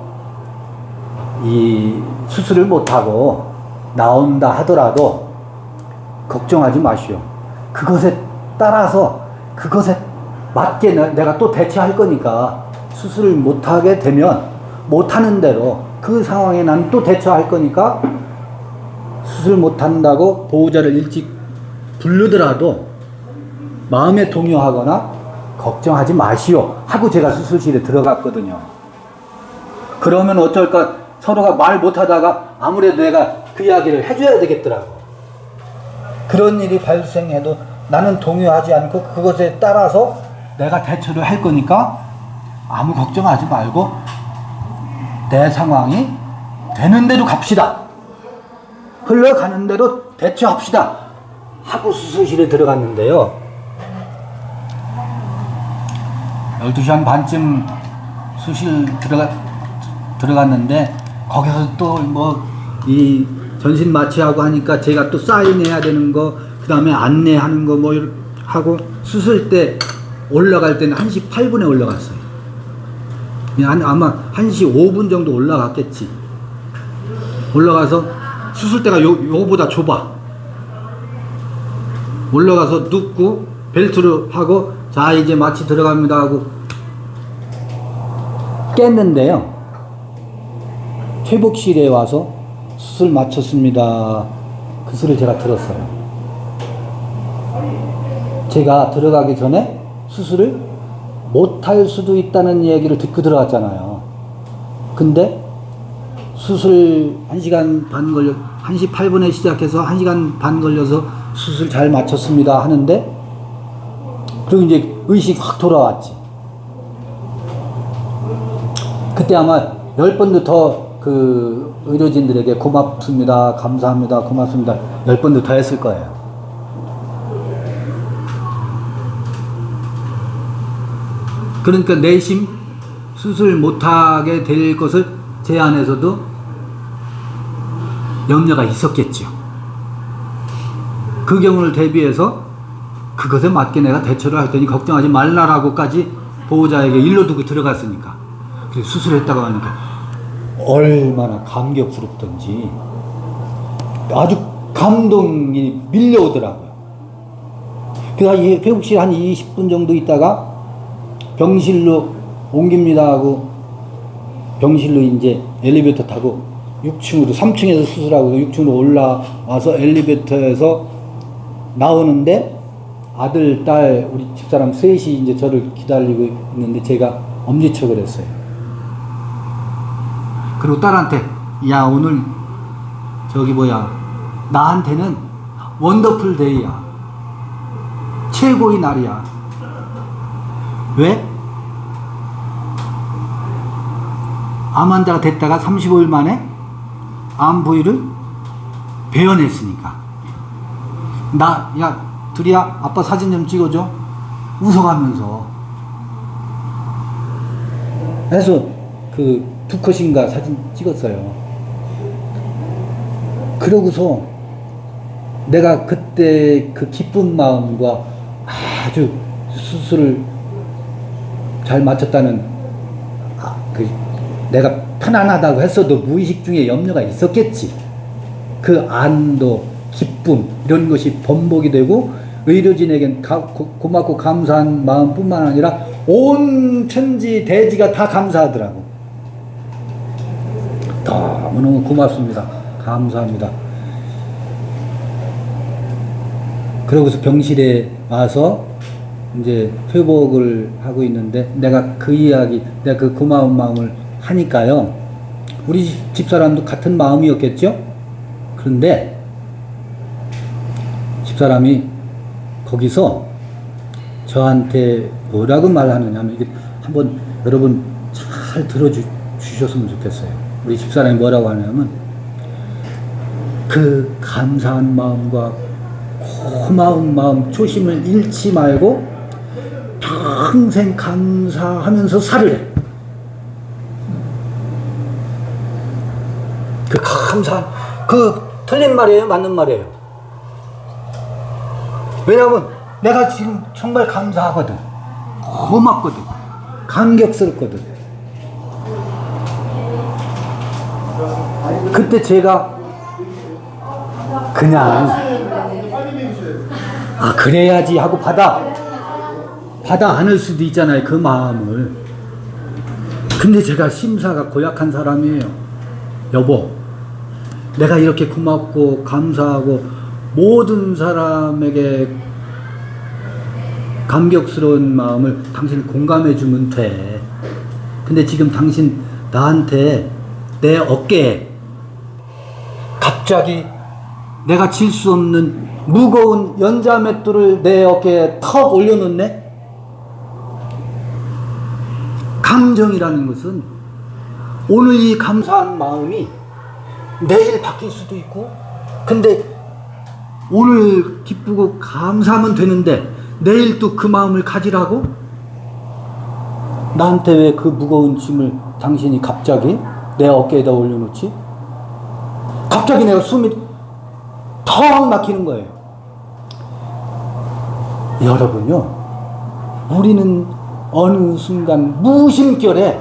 이 수술을 못하고 나온다 하더라도 걱정하지 마시오. 그것에 따라서 그것에 맞게 내가 또 대처할 거니까 수술을 못하게 되면 못하는 대로 그 상황에 난 또 대처할 거니까 수술 못한다고 보호자를 일찍 부르더라도 마음에 동요하거나 걱정하지 마시오 하고 제가 수술실에 들어갔거든요. 그러면 어쩔까 서로가 말 못하다가 아무래도 내가 그 이야기를 해줘야 되겠더라고. 그런 일이 발생해도 나는 동요하지 않고 그것에 따라서 내가 대처를 할 거니까 아무 걱정하지 말고 내 상황이 되는 대로 갑시다. 흘러가는 대로 대처합시다. 하고 수술실에 들어갔는데요. 12시 한 반쯤 수술 들어갔는데 거기서 또 뭐 이 전신 마취하고 하니까 제가 또 사인해야 되는 거, 그 다음에 안내하는 거 뭐 하고 수술 때 올라갈 때는 1시 8분에 올라갔어요. 아마 1시 5분 정도 올라갔겠지. 올라가서 수술대가 요거보다 좁아. 올라가서 눕고 벨트로 하고 자 이제 마취 들어갑니다 하고 깼는데요. 회복실에 와서 수술 마쳤습니다. 그 소리를 제가 들었어요. 제가 들어가기 전에 수술을 못할 수도 있다는 얘기를 듣고 들어갔잖아요. 근데 수술 1시간 반 1시 8분에 시작해서 1시간 반 걸려서 수술 잘 마쳤습니다 하는데 그리고 이제 의식이 확 돌아왔지. 그때 아마 10번도 더 그 의료진들에게 고맙습니다, 감사합니다, 고맙습니다 10번도 더 했을 거예요. 그러니까 내심 수술 못하게 될 것을 제 안에서도 염려가 있었겠죠. 그 경우를 대비해서 그것에 맞게 내가 대처를 할 테니 걱정하지 말라라고까지 보호자에게 일러두고 들어갔으니까. 그래서 수술했다고 하니까 얼마나 감격스럽던지 아주 감동이 밀려오더라고요. 그래서 회복실 한 20분 정도 있다가 병실로 옮깁니다 하고 병실로 이제 엘리베이터 타고 6층으로 3층에서 수술하고 6층으로 올라와서 엘리베이터에서 나오는데 아들, 딸, 우리 집사람 셋이 이제 저를 기다리고 있는데 제가 엄지척을 했어요. 그리고 딸한테 야 오늘 저기 나한테는 원더풀 데이야. 최고의 날이야. 왜? 암 환자가 됐다가 35일 만에 암 부위를 배연했으니까. 야, 둘이야, 아빠 사진 좀 찍어줘. 웃어가면서. 해서 그 두 컷인가 사진 찍었어요. 그러고서 내가 그때 그 기쁜 마음과 아주 수술을 잘 마쳤다는 내가 편안하다고 했어도 무의식 중에 염려가 있었겠지. 그 안도 기쁨 이런 것이 번복이 되고 의료진에겐 고맙고 감사한 마음뿐만 아니라 온 천지 대지가 다 감사하더라고. 너무너무 고맙습니다. 감사합니다. 그러고서 병실에 와서 이제 회복을 하고 있는데 내가 그 이야기, 내가 그 고마운 마음을 하니까요. 우리 집사람도 같은 마음이었겠죠? 그런데 집사람이 거기서 저한테 뭐라고 말하느냐면, 이게 한번 여러분 잘 들어주셨으면 좋겠어요. 우리 집사람이 뭐라고 하냐면, 그 감사한 마음과 고마운 마음, 초심을 잃지 말고 평생 감사하면서 살으래. 그 감사한, 그 틀린 말이에요? 맞는 말이에요? 왜냐하면 내가 지금 정말 감사하거든. 고맙거든. 감격스럽거든. 그때 제가 그냥 그래야지 하고 받아 안을 수도 있잖아요, 그 마음을. 근데 제가 심사가 고약한 사람이에요. 여보, 내가 이렇게 고맙고 감사하고 모든 사람에게 감격스러운 마음을 당신 공감해 주면 돼. 근데 지금 당신 나한테 내 어깨에 갑자기 내가 질 수 없는 무거운 연자맷돌을 내 어깨에 턱 올려놓네? 감정이라는 것은 오늘 이 감사한 마음이 내일 바뀔 수도 있고, 근데 오늘 기쁘고 감사하면 되는데 내일 또 그 마음을 가지라고? 나한테 왜 그 무거운 짐을 당신이 갑자기 내 어깨에다 올려놓지? 갑자기 내가 숨이 턱 막히는 거예요. 여러분요, 우리는 어느 순간 무심결에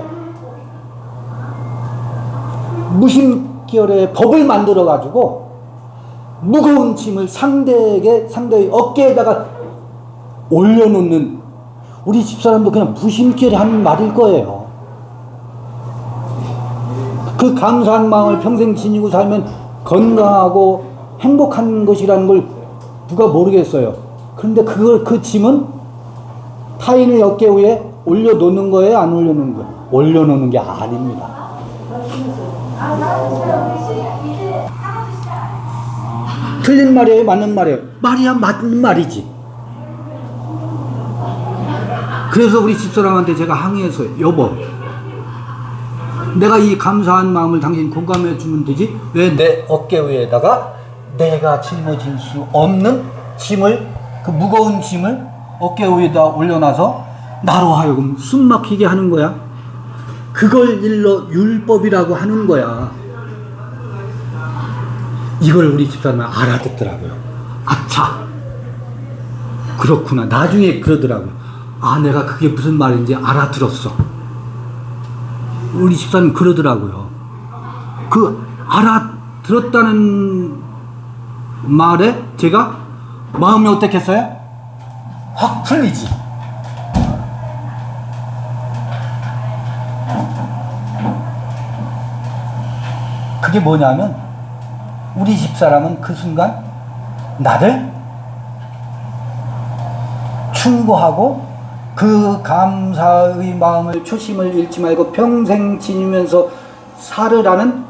법을 만들어 가지고 무거운 짐을 상대의 어깨에다가 올려놓는, 우리 집사람도 그냥 무심결에 하는 말일 거예요. 그 감사한 마음을 평생 지니고 살면 건강하고 행복한 것이라는 걸 누가 모르겠어요. 그런데 그 짐은 타인의 어깨 위에 올려놓는 거예요? 안 올려놓는 거예요? 올려놓는 게 아닙니다. 틀린 말이에요? 맞는 말이에요? 말이야 맞는 말이지. 그래서 우리 집사람한테 제가 항의했어요. 여보, 내가 이 감사한 마음을 당신 공감해 주면 되지, 왜 내 어깨 위에다가 내가 짊어질 수 없는 짐을, 그 무거운 짐을 어깨 위에다 올려놔서 나로 하여금 숨 막히게 하는 거야? 그걸 일러 율법이라고 하는 거야. 이걸 우리 집사람은 알아듣더라고요. 아차, 그렇구나. 나중에 그러더라고요. 내가 그게 무슨 말인지 알아들었어. 우리 집사님 그러더라고요. 그 알아들었다는 말에 제가 마음이 어떻겠어요? 확 풀리지. 그게 뭐냐면, 우리 집사람은 그 순간 나를 충고하고 그 감사의 마음을, 초심을 잃지 말고 평생 지니면서 살으라는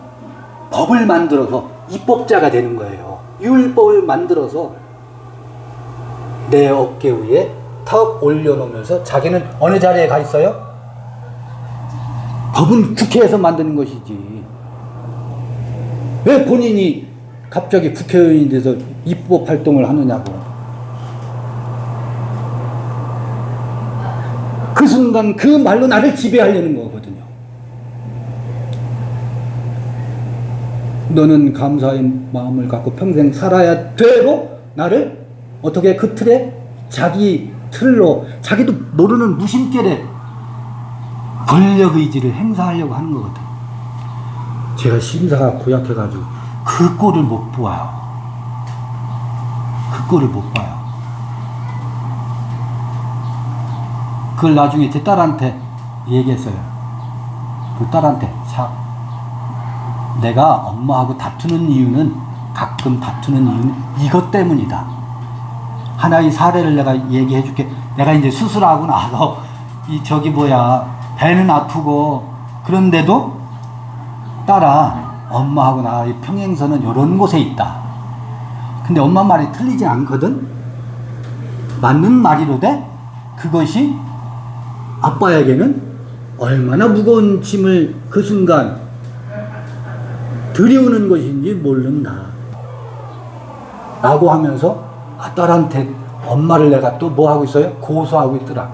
법을 만들어서 입법자가 되는 거예요. 율법을 만들어서 내 어깨 위에 턱 올려놓으면서 자기는 어느 자리에 가 있어요? 법은 국회에서 만드는 것이지. 왜 본인이 갑자기 국회의원이 돼서 입법 활동을 하느냐고. 그 순간 그 말로 나를 지배하려는 거거든요. 너는 감사의 마음을 갖고 평생 살아야 돼로 나를 어떻게 그 틀에 자기 틀로 자기도 모르는 무심결에 권력의지를 행사하려고 하는 거거든. 제가 심사가 고약해가지고 그 꼴을 못 보아요. 그 꼴을 못 봐요. 그걸 나중에 제 딸한테 얘기했어요. 그 딸한테 내가 엄마하고 다투는 이유는 가끔 다투는 이유는 이것 때문이다. 하나의 사례를 내가 얘기해 줄게. 내가 이제 수술하고 나서 배는 아프고 그런데도 딸아 엄마하고 나의 평행선은 이런 곳에 있다. 근데 엄마 말이 틀리지 않거든. 맞는 말이로되 그것이 아빠에게는 얼마나 무거운 짐을 그 순간 들이우는 것인지 모른다 라고 하면서 딸한테 엄마를 내가 또 뭐 하고 있어요? 고소하고 있더라.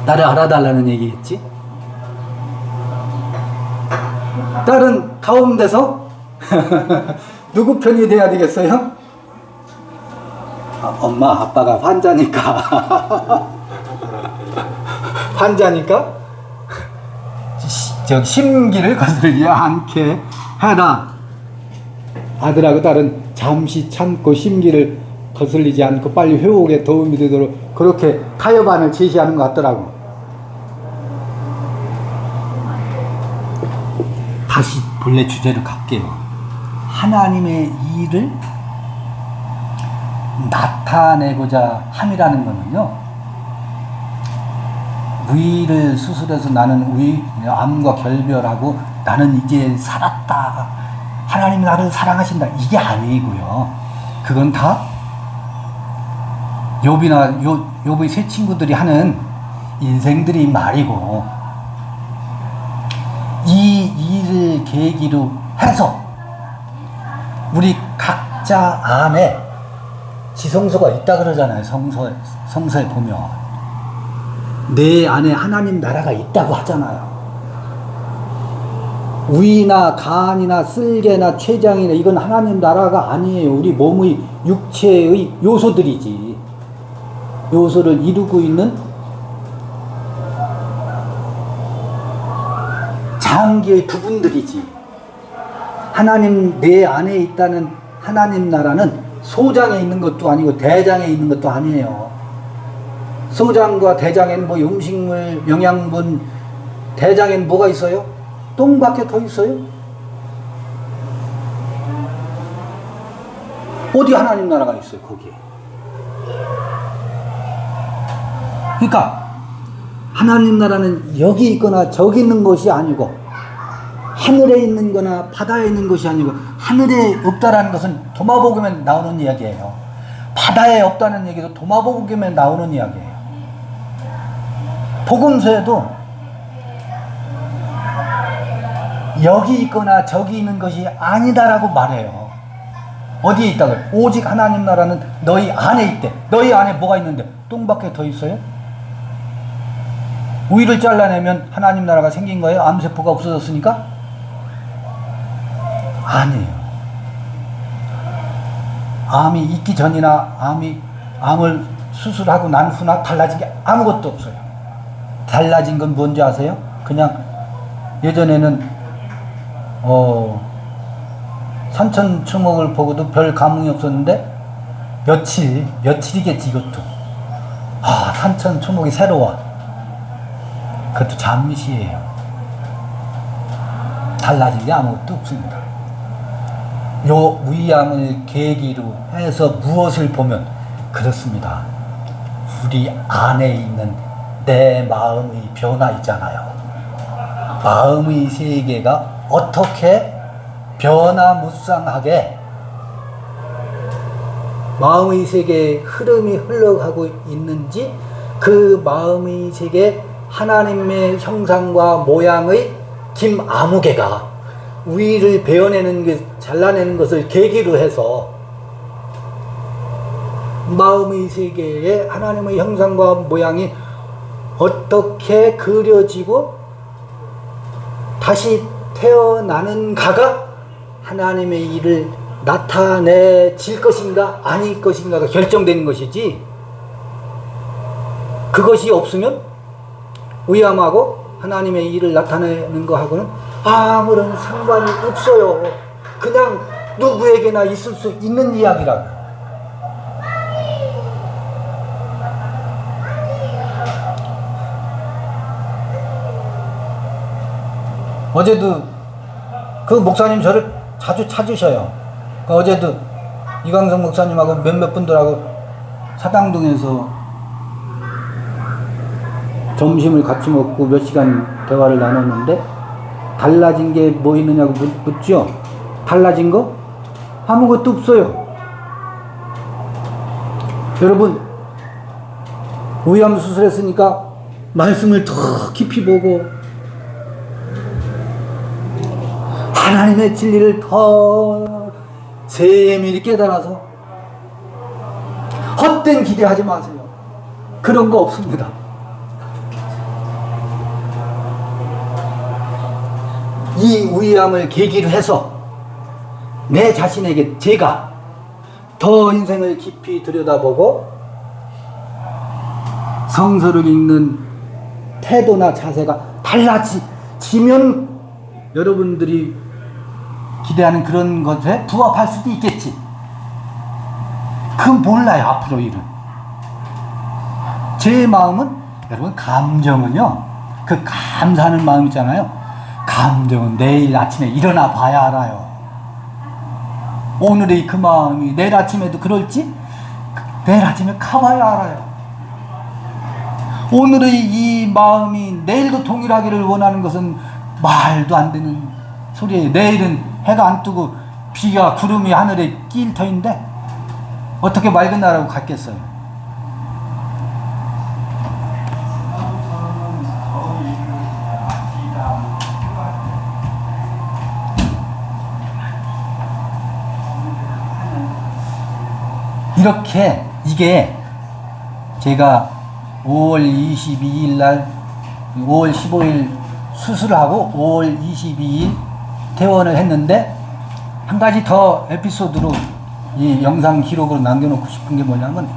나를 알아달라는 얘기겠지? 딸은 가운데서 누구 편이 돼야 되겠어요? 엄마 아빠가 환자니까 환자니까 심기를 거슬리지 않게 해라. 아들하고 딸은 잠시 참고 심기를 거슬리지 않고 빨리 회복에 도움이 되도록 그렇게 타협안을 제시하는 것 같더라고. 다시 본래 주제로 갈게요. 하나님의 일을 나타내고자 함이라는 거는요, 위를 수술해서 나는 암과 결별하고 나는 이제 살았다, 하나님이 나를 사랑하신다, 이게 아니고요. 그건 다 욥의 세 친구들이 하는 인생들이 말이고, 이 일을 계기로 해서 우리 각자 안에 지성소가 있다 그러잖아요. 성서에 보면 내 안에 하나님 나라가 있다고 하잖아요. 위나 간이나 쓸개나 췌장이나 이건 하나님 나라가 아니에요. 우리 몸의 육체의 요소들이지. 요소를 이루고 있는 장기의 부분들이지. 하나님 내 안에 있다는 하나님 나라는 소장에 있는 것도 아니고 대장에 있는 것도 아니에요. 소장과 대장에는 뭐 음식물, 영양분, 대장에는 뭐가 있어요? 똥밖에 더 있어요? 어디 하나님 나라가 있어요, 거기에? 그러니까 하나님 나라는 여기 있거나 저기 있는 것이 아니고, 하늘에 있는 거나 바다에 있는 것이 아니고, 하늘에 없다라는 것은 도마복음에 나오는 이야기예요. 바다에 없다는 얘기도 도마복음에 나오는 이야기예요. 복음서에도 여기 있거나 저기 있는 것이 아니다라고 말해요. 어디에 있다고요? 오직 하나님 나라는 너희 안에 있대. 너희 안에 뭐가 있는데? 똥밖에 더 있어요? 우위를 잘라내면 하나님 나라가 생긴 거예요? 암세포가 없어졌으니까? 아니에요. 암이 있기 전이나 암을 수술하고 난 후나 달라진 게 아무것도 없어요. 달라진 건 뭔지 아세요? 그냥 예전에는 산천초목을 보고도 별 감흥이 없었는데 며칠이겠지 이것도. 산천초목이 새로워. 그것도 잠시예요. 달라진 게 아무것도 없습니다. 요 위암을 계기로 해서 무엇을 보면 그렇습니다. 우리 안에 있는 내 마음의 변화 있잖아요. 마음의 세계가 어떻게 변화무쌍하게 마음의 세계의 흐름이 흘러가고 있는지, 그 마음의 세계 하나님의 형상과 모양의 김아무개가 우위를 베어내는 게, 잘라내는 것을 계기로 해서 마음의 세계에 하나님의 형상과 모양이 어떻게 그려지고 다시 태어나는가가 하나님의 일을 나타내질 것인가 아닐 것인가가 결정되는 것이지, 그것이 없으면 위암하고 하나님의 일을 나타내는 거하고는 아무런 상관이 없어요. 그냥 누구에게나 있을 수 있는 이야기라고. 어제도 그 목사님 저를 자주 찾으셔요. 그러니까 어제도 이광성 목사님하고 몇몇 분들하고 사당동에서 점심을 같이 먹고 몇 시간 대화를 나눴는데, 달라진 게 뭐 있느냐고 묻죠. 달라진 거? 아무것도 없어요. 여러분, 위암 수술했으니까 말씀을 더 깊이 보고 하나님의 진리를 더 세밀히 깨달아서 헛된 기대하지 마세요. 그런 거 없습니다. 이 위암을 계기로 해서 내 자신에게 제가 더 인생을 깊이 들여다보고 성서를 읽는 태도나 자세가 달라지면 여러분들이 기대하는 그런 것에 부합할 수도 있겠지. 그건 몰라요, 앞으로 일은. 제 마음은, 여러분, 감정은요, 그 감사하는 마음 있잖아요. 감정은 내일 아침에 일어나 봐야 알아요. 오늘의 그 마음이 내일 아침에도 그럴지 내일 아침에 가봐야 알아요. 오늘의 이 마음이 내일도 동일하기를 원하는 것은 말도 안 되는 소리예요. 내일은 해가 안 뜨고 비가 구름이 하늘에 낄 터인데 어떻게 맑은 날하고 같겠어요. 이렇게 이게 제가 5월 22일 날 5월 15일 수술하고 5월 22일 퇴원을 했는데, 한 가지 더 에피소드로 이 영상 기록으로 남겨놓고 싶은 게 뭐냐면,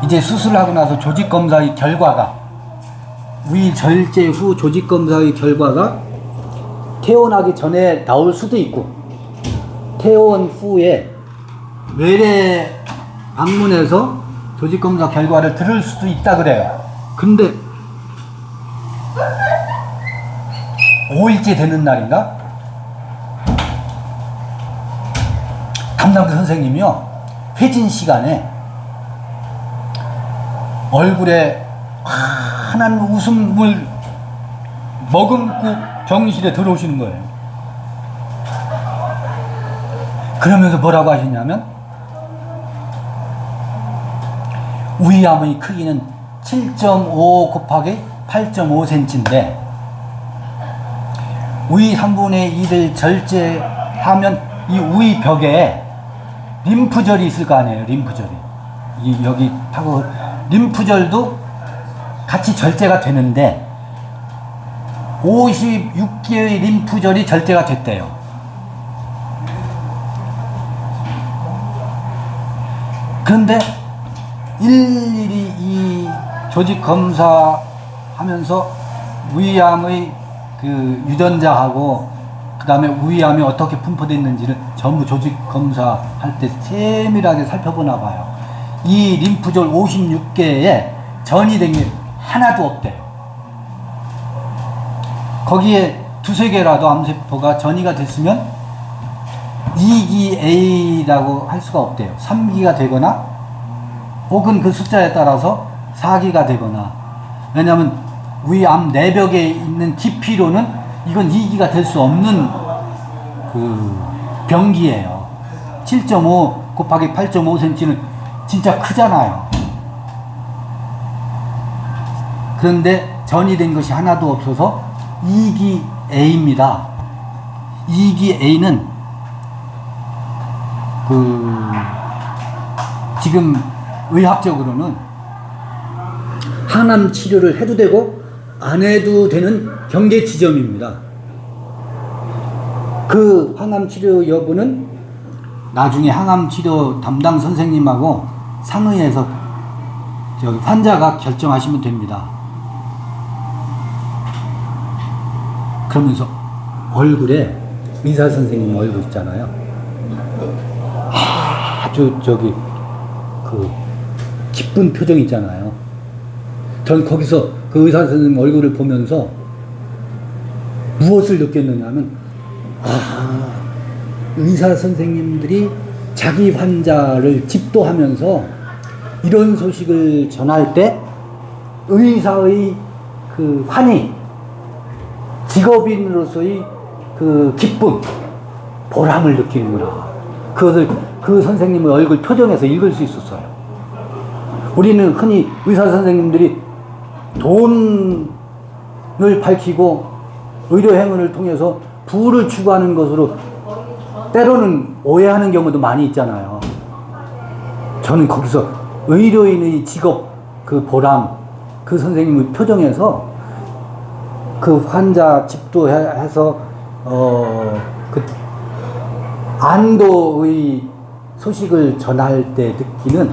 이제 수술하고 나서 조직검사의 결과가, 위 절제 후 조직검사의 결과가 퇴원하기 전에 나올 수도 있고, 퇴원 후에 외래 방문해서 조직검사 결과를 들을 수도 있다 그래요. 근데 5일째 되는 날인가? 담당자 선생님이요, 회진 시간에 얼굴에 환한 웃음을 머금고 병실에 들어오시는 거예요. 그러면서 뭐라고 하시냐면, 위암의 크기는 7.5 곱하기 8.5cm인데 위 3분의 1을 절제하면 이 위 벽에 림프절이 있을 거 아니에요. 림프절이 여기 하고 림프절도 같이 절제가 되는데 56개의 림프절이 절제가 됐대요. 그런데 일일이 이 조직 검사 하면서 위암의 그 유전자하고 그 다음에 위암이 어떻게 분포됐는지를 전부 조직 검사할 때 세밀하게 살펴보나 봐요. 이 림프절 56개에 전이 된 게 하나도 없대요. 거기에 두세 개라도 암세포가 전이가 됐으면 2기 A라고 할 수가 없대요. 3기가 되거나 혹은 그 숫자에 따라서 4기가 되거나, 왜냐하면 위암 내벽에 있는 깊이로는 이건 2기가 될 수 없는 그 병기예요. 7.5 곱하기 8.5cm는 진짜 크잖아요. 그런데 전이 된 것이 하나도 없어서 2기 A입니다. 2기 A는 지금 의학적으로는 항암 치료를 해도 되고 안 해도 되는 경계 지점입니다. 그 항암 치료 여부는 나중에 항암 치료 담당 선생님하고 상의해서 환자가 결정하시면 됩니다. 그러면서 얼굴에 의사 선생님 얼굴 있잖아요. 아주 기쁜 표정 있잖아요. 전 거기서 그 의사 선생님 얼굴을 보면서 무엇을 느꼈느냐면, 의사 선생님들이 자기 환자를 집도하면서 이런 소식을 전할 때 의사의 그 환희, 직업인으로서의 그 기쁨, 보람을 느끼는구나. 그것을 그 선생님의 얼굴 표정에서 읽을 수 있었어요. 우리는 흔히 의사 선생님들이 돈을 밝히고 의료 행위를 통해서 부를 추구하는 것으로 때로는 오해하는 경우도 많이 있잖아요. 저는 거기서 의료인의 직업, 그 보람, 그 선생님의 표정에서 그 환자 집도해서 그 안도의 소식을 전할 때 느끼는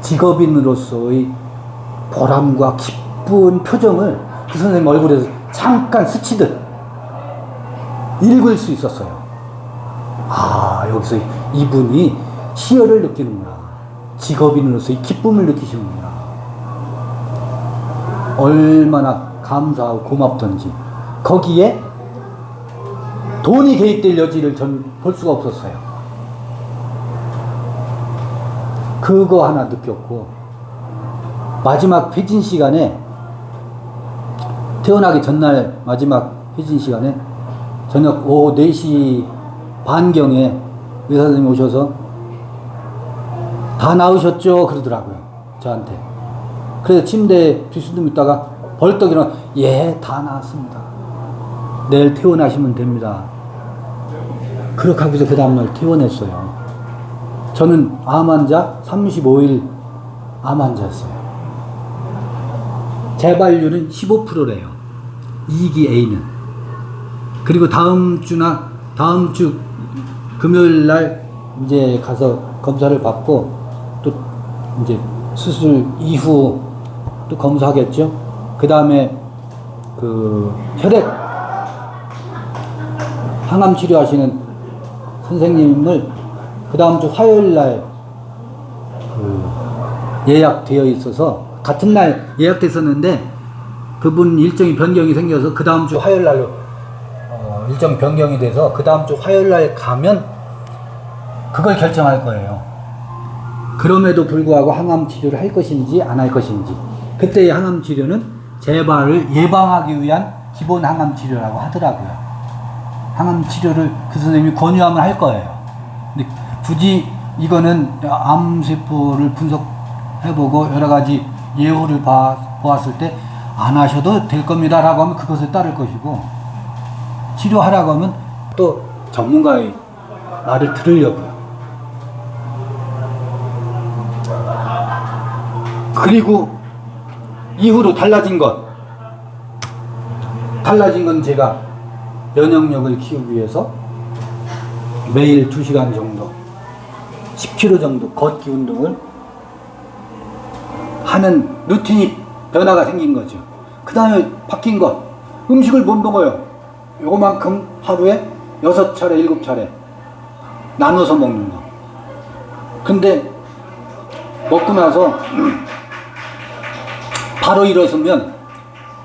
직업인으로서의 보람과 기쁜 표정을 그 선생님 얼굴에서 잠깐 스치듯 읽을 수 있었어요. 여기서 이분이 희열을 느끼는구나. 직업인으로서의 기쁨을 느끼시는구나. 얼마나 감사하고 고맙던지. 거기에 돈이 개입될 여지를 전 볼 수가 없었어요. 그거 하나 느꼈고, 마지막 회진 시간에, 태어나기 전날 마지막 회진 시간에 저녁 오후 4시 반경에 의사 선생님이 오셔서 다 나으셨죠? 그러더라고요. 저한테. 그래서 침대에 뒤수tum 있다가 벌떡 일어나, 예, 다 나았습니다. 내일 퇴원하시면 됩니다. 그렇게 하고서 그 다음날 퇴원했어요. 저는 암 환자 35일 암 환자였어요. 재발률은 15%래요. 2기 A는. 그리고 다음 주 금요일 날 이제 가서 검사를 받고 또 이제 수술 이후 또 검사하겠죠. 그 다음에 그 혈액 항암 치료하시는 선생님을 그 다음 주 화요일 날 예약되어 있어서 같은 날 예약됐었는데 그분 일정이 변경이 생겨서 그 다음 주 화요일 날로 일정 변경이 돼서 그 다음 주 화요일 날 가면 그걸 결정할 거예요. 그럼에도 불구하고 항암 치료를 할 것인지 안 할 것인지. 그때의 항암 치료는 재발을 예방하기 위한 기본 항암 치료라고 하더라고요. 항암 치료를 그 선생님이 권유하면 할 거예요. 근데 굳이 이거는 암세포를 분석해보고 여러 가지 예후를 보았을 때 안 하셔도 될 겁니다 라고 하면 그것을 따를 것이고, 치료하라고 하면 또 전문가의 말을 들으려고요. 그리고 이후로 달라진 건 제가 면역력을 키우기 위해서 매일 2시간 정도 10km 정도 걷기 운동을 하는 루틴이 변화가 생긴 거죠. 그 다음에 바뀐 것, 음식을 못 먹어요. 요거만큼 하루에 6차례 7차례 나눠서 먹는 거. 근데 먹고 나서 바로 일어서면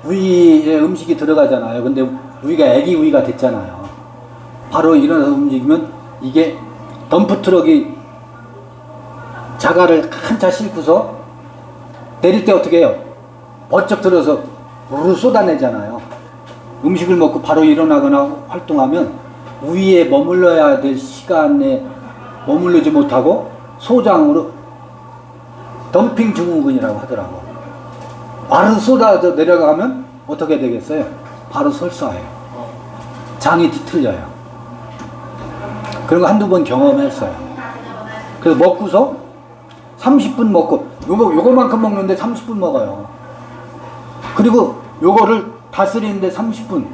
위에 음식이 들어가잖아요. 근데 위가 애기 위가 됐잖아요. 바로 일어나서 움직이면 이게 덤프트럭이 자갈을 한 차 싣고서 내릴 때 어떻게 해요? 번쩍 들어서 우르르 쏟아내잖아요. 음식을 먹고 바로 일어나거나 활동하면 위에 머물러야 될 시간에 머물르지 못하고 소장으로 덤핑 증후군이라고 하더라고. 바로 쏟아져 내려가면 어떻게 되겠어요? 바로 설사해요. 장이 뒤틀려요. 그런 거 한두 번 경험했어요. 그래서 먹고서 30분 먹고, 요거만큼 먹는데 30분 먹어요. 그리고 요거를 다스리는데 30분.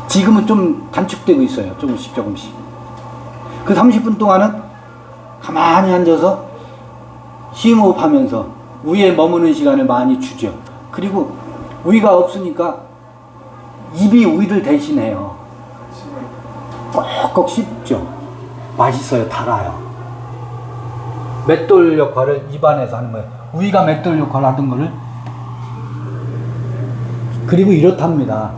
지금은 좀 단축되고 있어요. 조금씩. 그 30분 동안은 가만히 앉아서 심호흡 하면서 위에 머무는 시간을 많이 주죠. 그리고 우위가 없으니까 입이 우위를 대신해요. 꼭꼭 씹죠. 맛있어요. 달아요. 맷돌 역할을 입안에서 하는 거예요. 우위가 맷돌 역할을 하던 거를. 그리고 이렇답니다.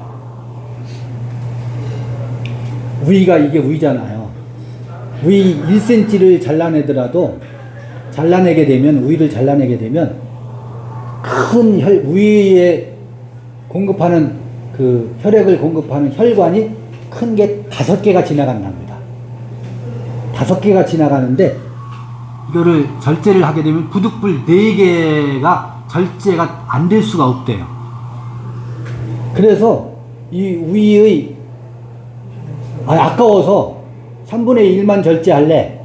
우위가 이게 우위잖아요. 우위 1cm를 우위를 잘라내게 되면 큰 우위에 공급하는 그 혈액을 공급하는 혈관이 큰 게 5개가 지나간답니다. 5개가 지나가는데 이거를 절제를 하게 되면 부득불 4개가 절제가 안 될 수가 없대요. 그래서 이 우위의 아까워서 3분의 1만 절제할래.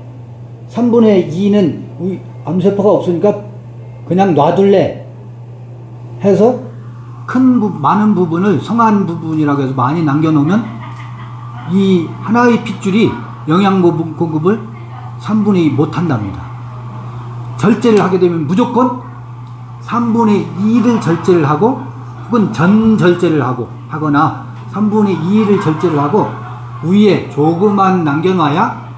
3분의 2는 암세포가 없으니까 그냥 놔둘래. 해서 많은 부분을 성한 부분이라고 해서 많이 남겨놓으면 이 하나의 핏줄이 영양 공급을 3분의 2 못한답니다. 절제를 하게 되면 무조건 3분의 2를 절제를 하고 혹은 전절제를 하거나 3분의 2를 절제를 하고 위에 조금만 남겨놔야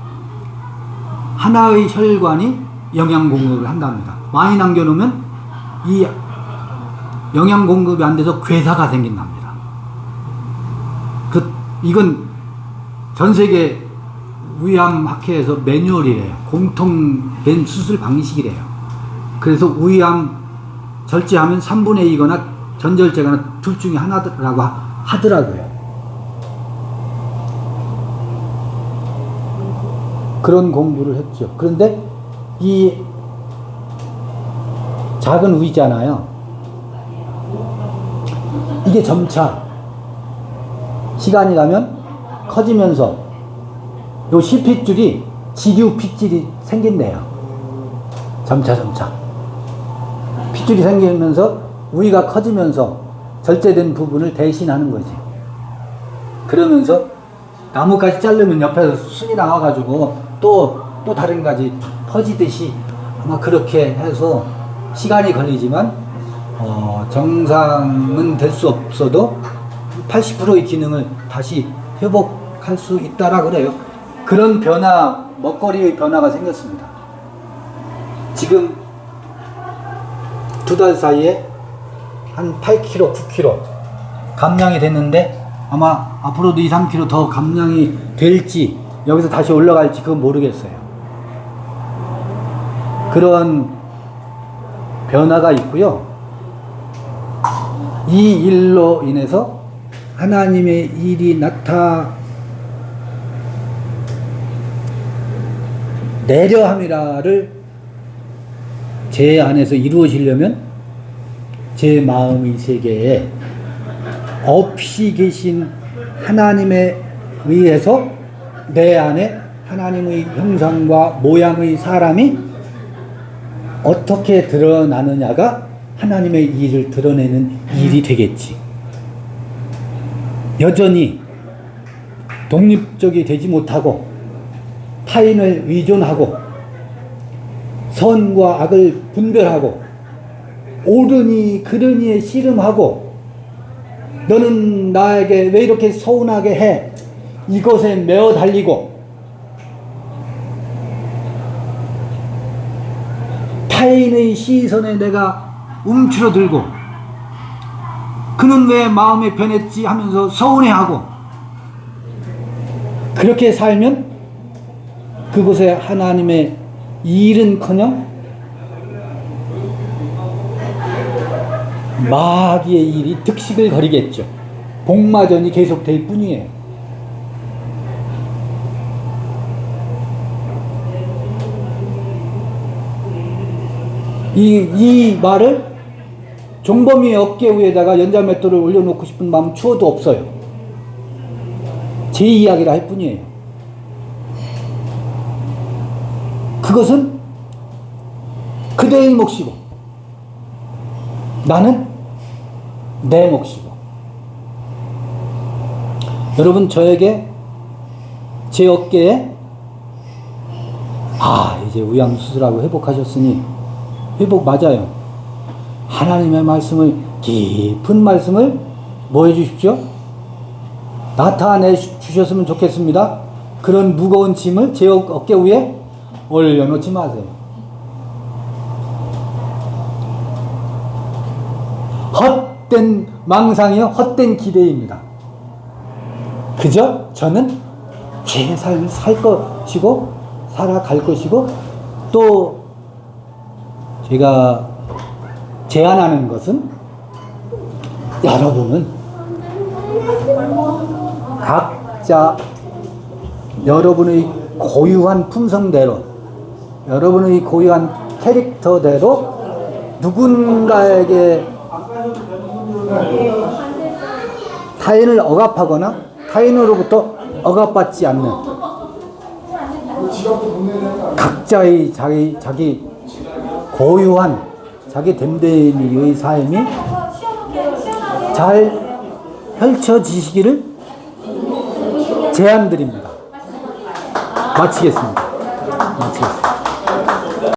하나의 혈관이 영양 공급을 한답니다. 많이 남겨놓으면 이 영양 공급이 안 돼서 괴사가 생긴답니다. 이건 전 세계 위암 학회에서 매뉴얼이래요. 공통된 수술 방식이래요. 그래서 위암 절제하면 3분의 2거나 전절제거나 둘 중에 하나라고 하더라고요. 그런 공부를 했죠. 그런데 이 작은 우위잖아요. 이게 점차 시간이 가면 커지면서 요 실핏줄이 지류 핏줄이 생긴대요. 점차 핏줄이 생기면서 우위가 커지면서 절제된 부분을 대신하는 거지. 그러면서 나뭇가지 자르면 옆에서 순이 나와가지고 또 다른 가지 퍼지듯이 아마 그렇게 해서 시간이 걸리지만 정상은 될 수 없어도 80%의 기능을 다시 회복할 수 있다라 그래요. 그런 먹거리의 변화가 생겼습니다. 지금 2달 사이에 한 8kg, 9kg 감량이 됐는데 아마 앞으로도 2, 3kg 더 감량이 될지 여기서 다시 올라갈지 그건 모르겠어요. 그런 변화가 있고요. 이 일로 인해서 하나님의 일이 내려함이라를 제 안에서 이루어지려면 제 마음의 세계에 없이 계신 하나님에 의해서 내 안에 하나님의 형상과 모양의 사람이 어떻게 드러나느냐가 하나님의 일을 드러내는 일이 되겠지. 여전히 독립적이 되지 못하고 타인을 의존하고 선과 악을 분별하고 옳으니 그르니에 씨름하고 너는 나에게 왜 이렇게 서운하게 해? 이것에 매어 달리고 타인의 시선에 내가 움츠러들고 그는 왜 마음에 변했지 하면서 서운해하고 그렇게 살면 그곳에 하나님의 일은커녕 마귀의 일이 득식을 거리겠죠. 복마전이 계속될 뿐이에요. 이 말을 종범이의 어깨 위에다가 연자맷돌을 올려놓고 싶은 마음 추워도 없어요. 제 이야기를 할 뿐이에요. 그것은 그대의 몫이고 나는 내 몫이고. 여러분, 저에게 제 어깨에 이제 우양수술하고 회복하셨으니 회복 맞아요. 하나님의 말씀을, 깊은 말씀을 뭐 해주십시오? 나타내 주셨으면 좋겠습니다. 그런 무거운 짐을 제 어깨 위에 올려놓지 마세요. 헛된 망상이요, 헛된 기대입니다. 그저 저는 제 삶을 살 것이고 살아갈 것이고, 또 제가 제안하는 것은 여러분은 각자 여러분의 고유한 품성대로, 여러분의 고유한 캐릭터대로 누군가에게 타인을 억압하거나 타인으로부터 억압받지 않는 각자의 자기 고유한 자기 됨됨이의 삶이 잘 펼쳐지시기를 제안드립니다. 마치겠습니다.